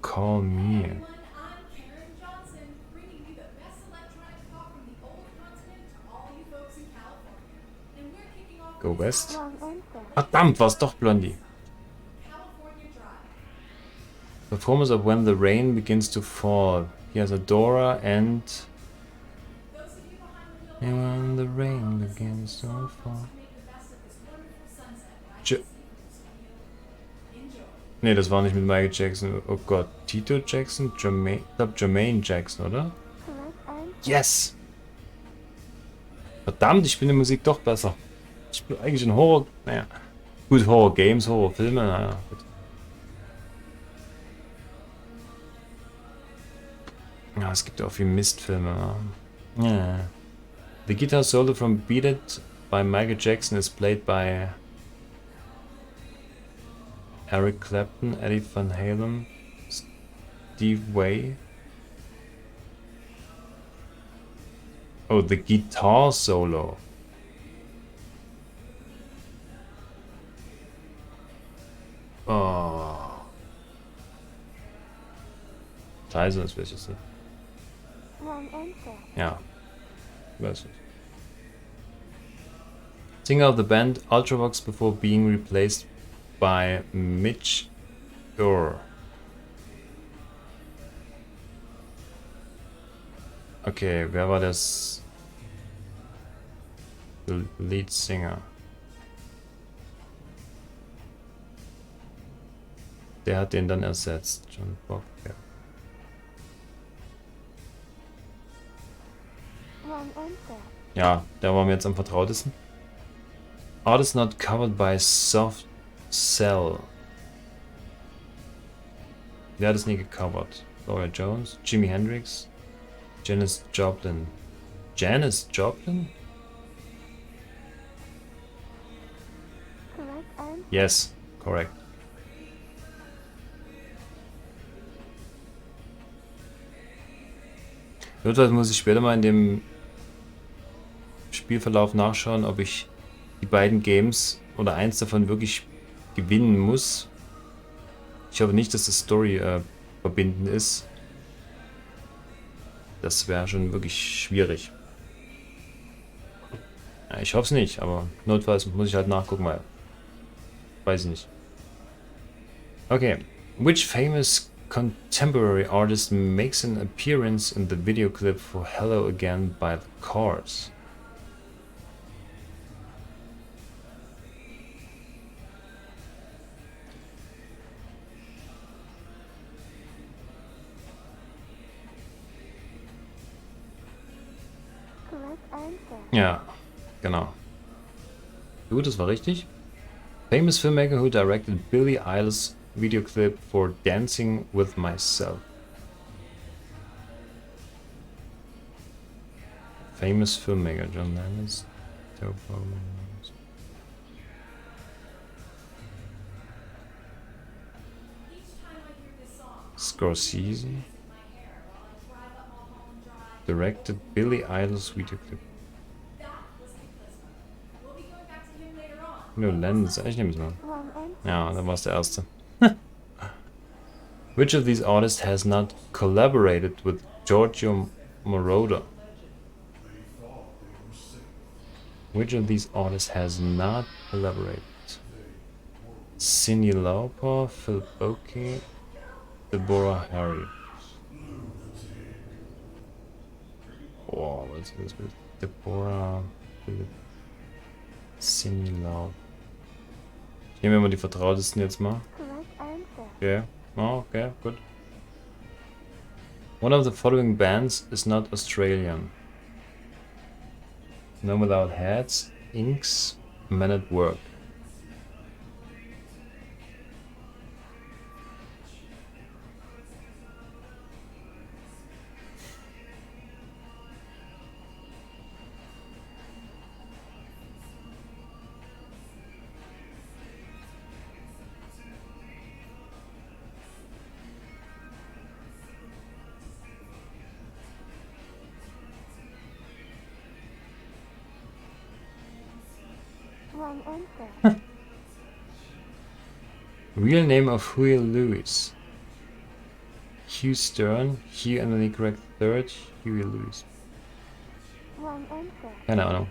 Call me. Go west. Wrong answer. Verdammt, war's doch Blondie. Performance of When the Rain Begins to Fall. Here's Adora and... And when the rain begins to fall. Ne, das war nicht mit Michael Jackson. Oh Gott. Tito Jackson? Jermaine, ich glaube Jermaine Jackson, oder? Correct answer. Yes! Verdammt, ich bin in Musik doch besser. Ich bin eigentlich in Horror... Naja. Gut, Horror-Games, Horrorfilme, naja. Gut. Ja, es gibt auch viel Mistfilme. Ja. The guitar solo from Beat It by Michael Jackson is played by Eric Clapton, Eddie Van Halen, Steve Vai. Oh, the guitar solo. Oh. Scheiße, das will ich jetzt nicht. Wrong answer. Ja. Weiß nicht. Singer of the band Ultravox before being replaced by Mitch Ure. Okay, wer war das? Lead Singer. Der hat den dann ersetzt. John Bob. Ja. Wrong answer. Ja, der war mir jetzt am vertrautesten. Artist not covered by Soft Cell. Wer hat es nie gecovert? Laura Jones, Jimi Hendrix, Janis Joplin. Janis Joplin? Correct answer. Yes, correct. Notfalls muss ich später mal in dem Spielverlauf nachschauen, ob ich die beiden Games oder eins davon wirklich gewinnen muss. Ich hoffe nicht, dass das Story verbinden ist. Das wäre schon wirklich schwierig. Ja, ich hoffe es nicht, aber notfalls muss ich halt nachgucken, weil weiß ich nicht. Okay. Which famous contemporary artist makes an appearance in the video clip for Hello Again by the Cars? Correct answer. Ja, genau. Gut, das war richtig. Famous filmmaker who directed Billie Eilish's video clip for Dancing with Myself. Famous filmmaker, John Landis. Scorsese. Directed Billie Eilish's video clip. No, Landis, ich nehme es mal. Wrong answer. Ja, dann war es der erste. Which of these artists has not collaborated with Giorgio Moroder? Which of these artists has not collaborated? Cyndi Lauper, Phil Oakey, Deborah Harry. Oh, was ist das mit Deborah, Philip, Cyndi Lauper? Ich nehme immer die vertrautesten jetzt mal. Correct answer. Okay. Oh, okay, good. One of the following bands is not Australian. No Without Heads, Inks, Men at Work. Wrong answer. Real name of Huey Lewis. Hugh Stern, Hugh Anthony Craig III, Huey Lewis. Wrong answer. Keine Ahnung.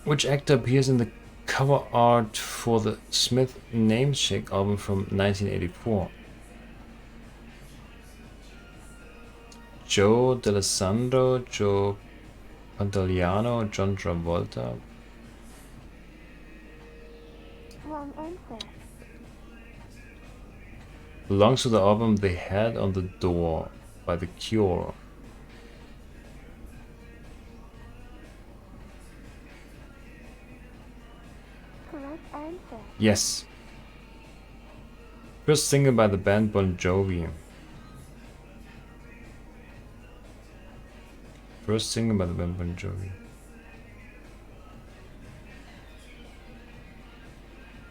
Which actor appears in the cover art for the Smith Nameshake album from 1984? Joe D'Alessandro, Joe Pantoliano, John Travolta. Wrong answer. Belongs to the album The Head on the Door by The Cure. Correct answer. Yes. First single by the band Bon Jovi. First single by the band Bon Jovi.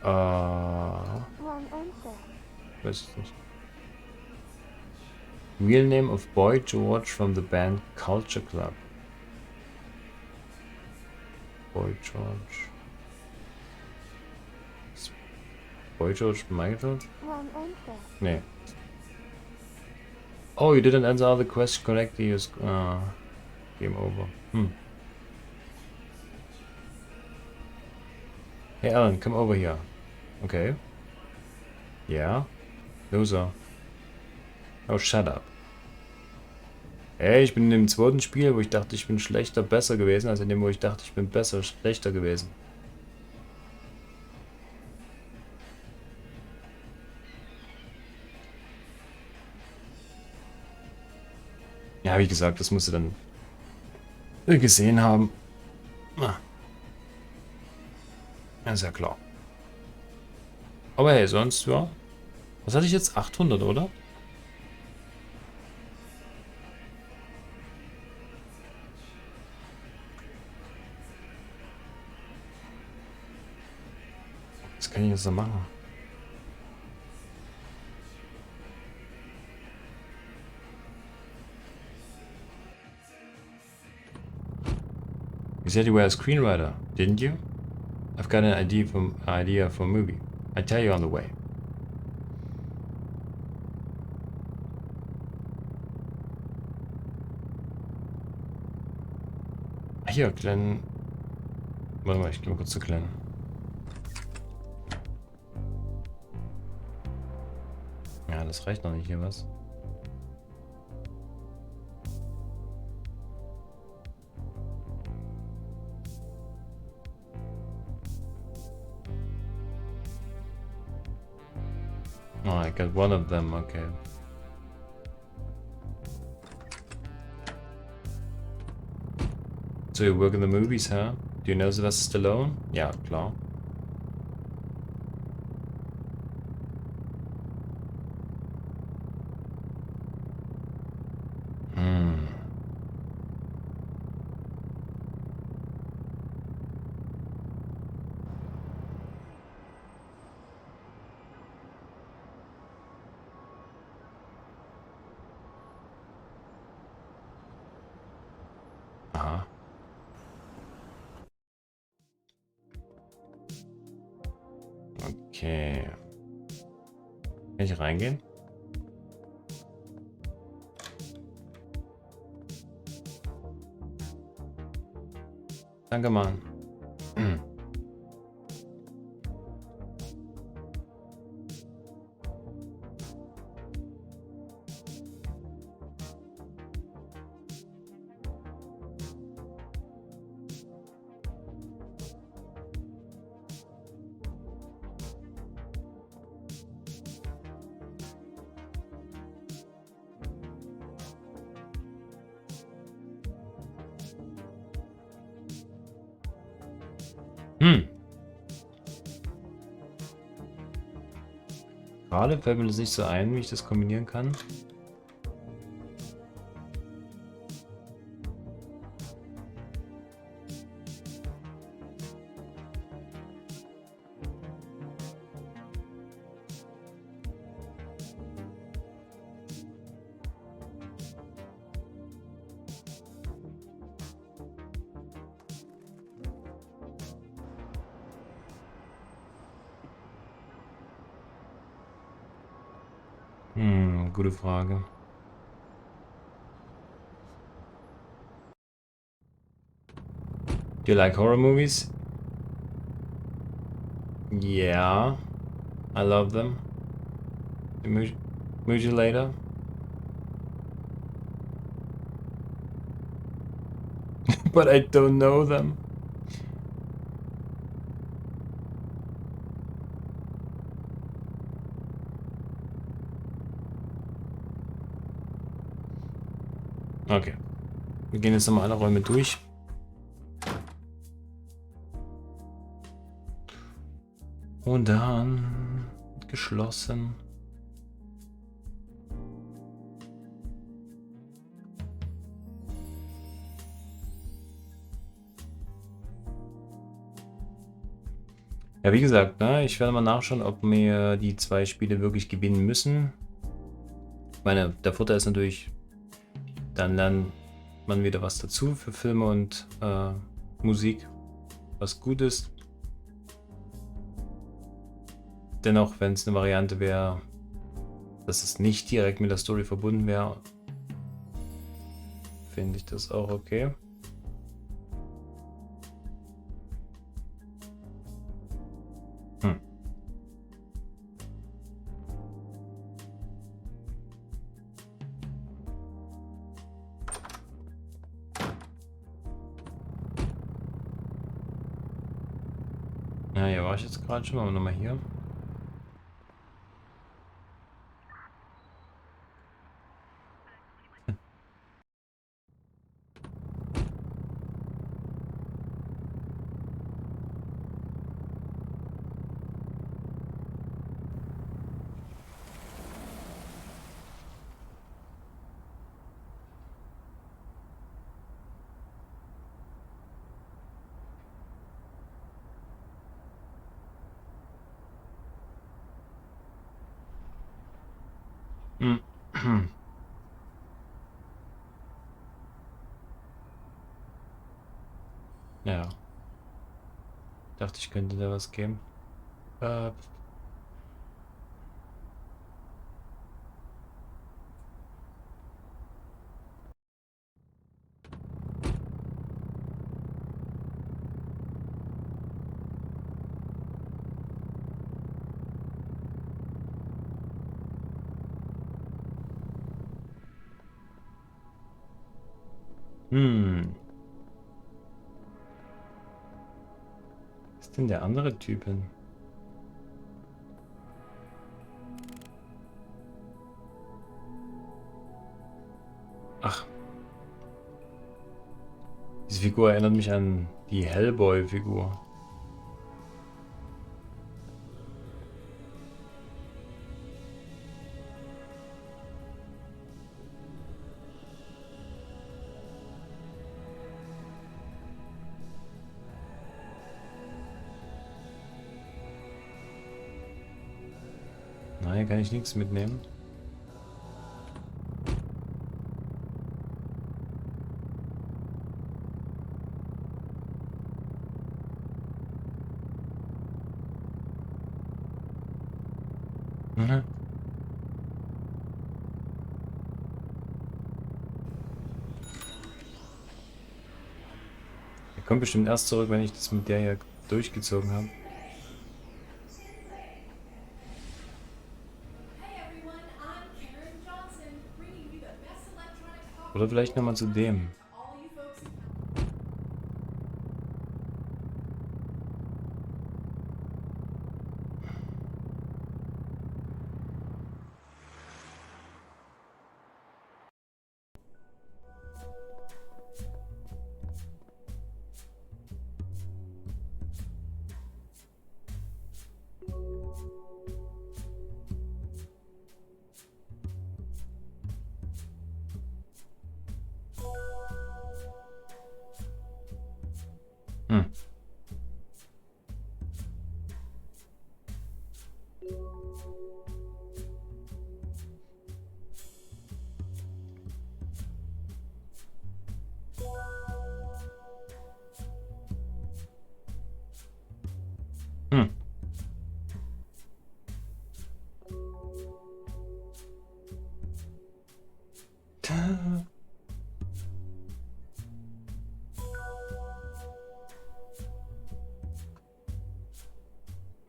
Wrong answer. Weiß ich nicht. Real name of Boy George from the band Culture Club. Boy George. Ist Boy George Michael? Wrong answer. Nee. Oh, you didn't answer the question correctly. Game over. Hey Alan, come over here. Okay. Yeah. Loser. Oh, shut up. Hey, ich bin in dem zweiten Spiel, wo ich dachte, ich bin schlechter, besser gewesen, als in dem, wo ich dachte, ich bin besser, schlechter gewesen. Ja, wie gesagt, das musst du dann gesehen haben. Ah. Ja, ist ja klar. Aber hey, sonst, ja. Was hatte ich jetzt? 800, oder? Was kann ich jetzt noch machen? You said you were a screenwriter, didn't you? I've got an idea for a movie. I'll tell you on the way. Hier, Glenn. Warte mal, ich gehe mal kurz zu Glenn. Ja, das reicht noch nicht hier, was? Oh, I got one of them, okay. So you work in the movies, huh? Do you know Sylvester Stallone? Ja, klar. Aha. Okay. Kann ich reingehen? Danke, Mann. Gerade fällt mir das nicht so ein, wie ich das kombinieren kann. Gute Frage. Do you like horror movies? Yeah, I love them. The Mutilator. But I don't know them. Okay. Wir gehen jetzt nochmal alle Räume durch. Und dann geschlossen. Ja, wie gesagt, ne, ich werde mal nachschauen, ob mir die 2 Spiele wirklich gewinnen müssen. Ich meine, der Vorteil ist natürlich, dann lernt man wieder was dazu für Filme und Musik, was gut ist. Dennoch, wenn es eine Variante wäre, dass es nicht direkt mit der Story verbunden wäre, finde ich das auch okay. Ja, hier war ich jetzt gerade schon, aber nochmal hier. Ja, dachte ich könnte da was geben. Äh, hm. Was ist denn der andere Typ hin? Ach, diese Figur erinnert mich an die Hellboy-Figur. Nein, kann ich nichts mitnehmen. Mhm. Er kommt bestimmt erst zurück, wenn ich das mit der hier durchgezogen habe. Oder vielleicht nochmal zu dem.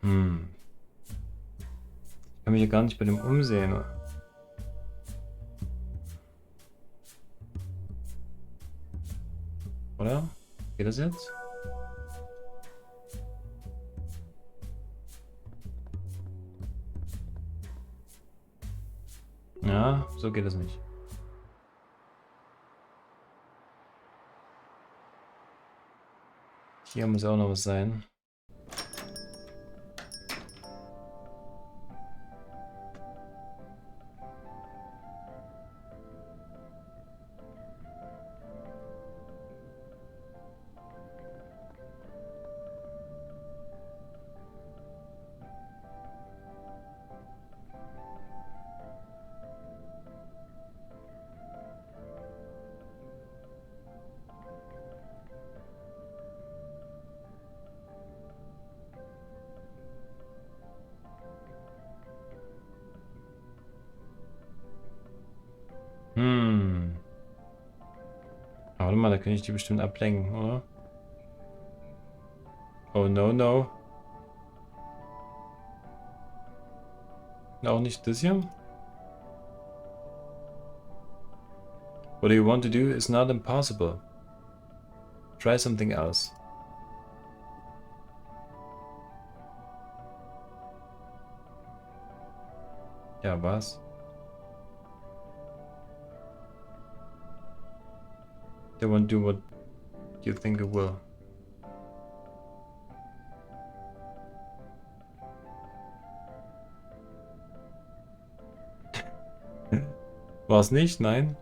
Ich kann mich ja gar nicht bei dem umsehen. Oder? Geht das jetzt? Ja, so geht es nicht. Hier muss auch noch was sein. Warte mal, da kann ich die bestimmt ablenken, oder? Oh no, no. Auch nicht das hier? What you want to do is not impossible. Try something else. Ja, was? They won't do what you think it will. War es nicht? Nein?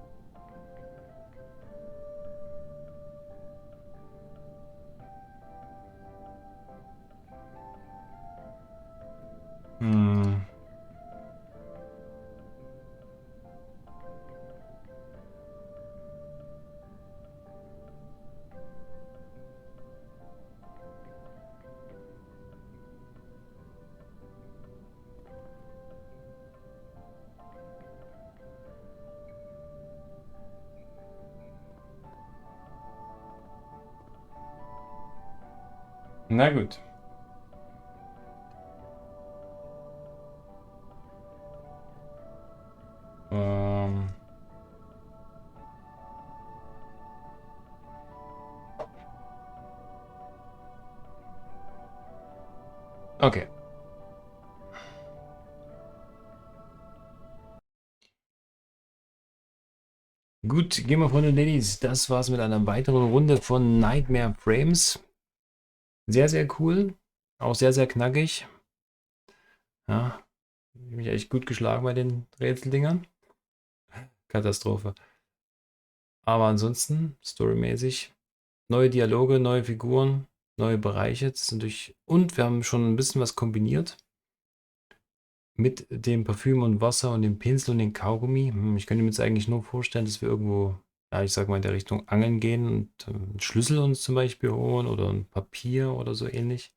Na gut. Okay. Gut, gehen wir von den Ladies. Das war's mit einer weiteren Runde von Nightmare Frames. Sehr, sehr cool. Auch sehr, sehr knackig. Ja, ich habe mich echt gut geschlagen bei den Rätseldingern. Katastrophe. Aber ansonsten, storymäßig, neue Dialoge, neue Figuren, neue Bereiche. Das ist natürlich, und wir haben schon ein bisschen was kombiniert mit dem Parfüm und Wasser und dem Pinsel und dem Kaugummi. Ich könnte mir jetzt eigentlich nur vorstellen, dass wir irgendwo, ja, ich sag mal in der Richtung Angeln gehen und einen Schlüssel uns zum Beispiel holen oder ein Papier oder so ähnlich.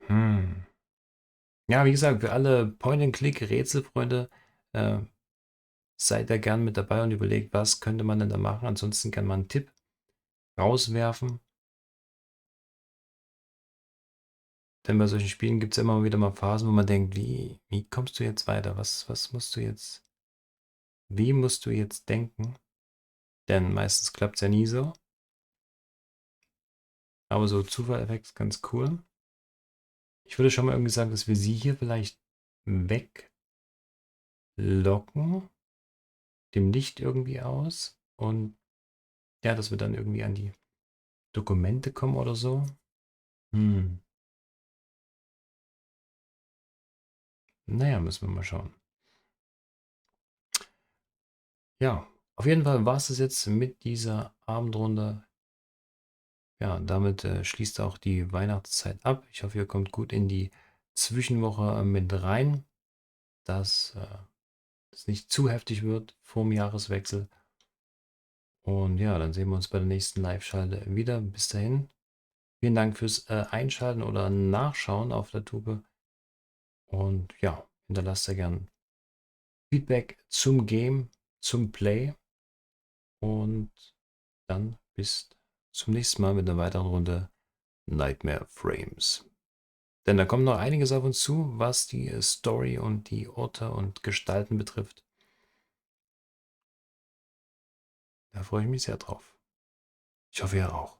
Hm. Ja, wie gesagt, für alle Point-and-Click-Rätselfreunde, äh, seid da gern mit dabei und überlegt, was könnte man denn da machen. Ansonsten kann man einen Tipp rauswerfen. Denn bei solchen Spielen gibt es immer wieder mal Phasen, wo man denkt, wie kommst du jetzt weiter? Was musst du jetzt, wie musst du jetzt denken? Denn meistens klappt es ja nie so. Aber so Zufalleffekt ist ganz cool. Ich würde schon mal irgendwie sagen, dass wir sie hier vielleicht weglocken, dem Licht irgendwie aus. Und ja, dass wir dann irgendwie an die Dokumente kommen oder so. Hm. Naja, müssen wir mal schauen. Ja, auf jeden Fall war es das jetzt mit dieser Abendrunde. Ja, damit schließt auch die Weihnachtszeit ab. Ich hoffe, ihr kommt gut in die Zwischenwoche mit rein, dass es nicht zu heftig wird vor dem Jahreswechsel. Und ja, dann sehen wir uns bei der nächsten Live-Schalte wieder. Bis dahin, vielen Dank fürs Einschalten oder Nachschauen auf der Tube. Und ja, hinterlasst sehr gern Feedback zum Game, zum Play. Und dann bis zum nächsten Mal mit einer weiteren Runde Nightmare Frames. Denn da kommt noch einiges auf uns zu, was die Story und die Orte und Gestalten betrifft. Da freue ich mich sehr drauf. Ich hoffe, ihr auch.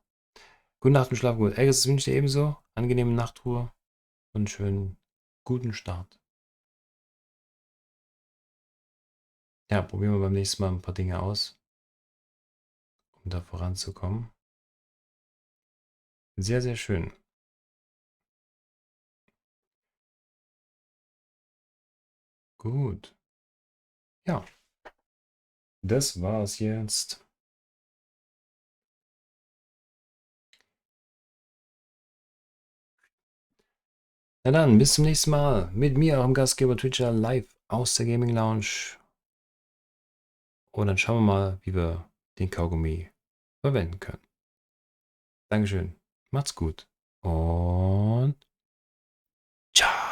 Gute Nacht und schlaf gut. Das wünsche ich dir ebenso. Angenehme Nachtruhe und einen schönen guten Start. Ja, probieren wir beim nächsten Mal ein paar Dinge aus, um da voranzukommen. Sehr, sehr schön. Gut. Ja, das war's jetzt. Na dann, bis zum nächsten Mal mit mir, eurem Gastgeber Twitcher, live aus der Gaming Lounge. Und dann schauen wir mal, wie wir den Kaugummi verwenden können. Dankeschön. Macht's gut. Und ciao.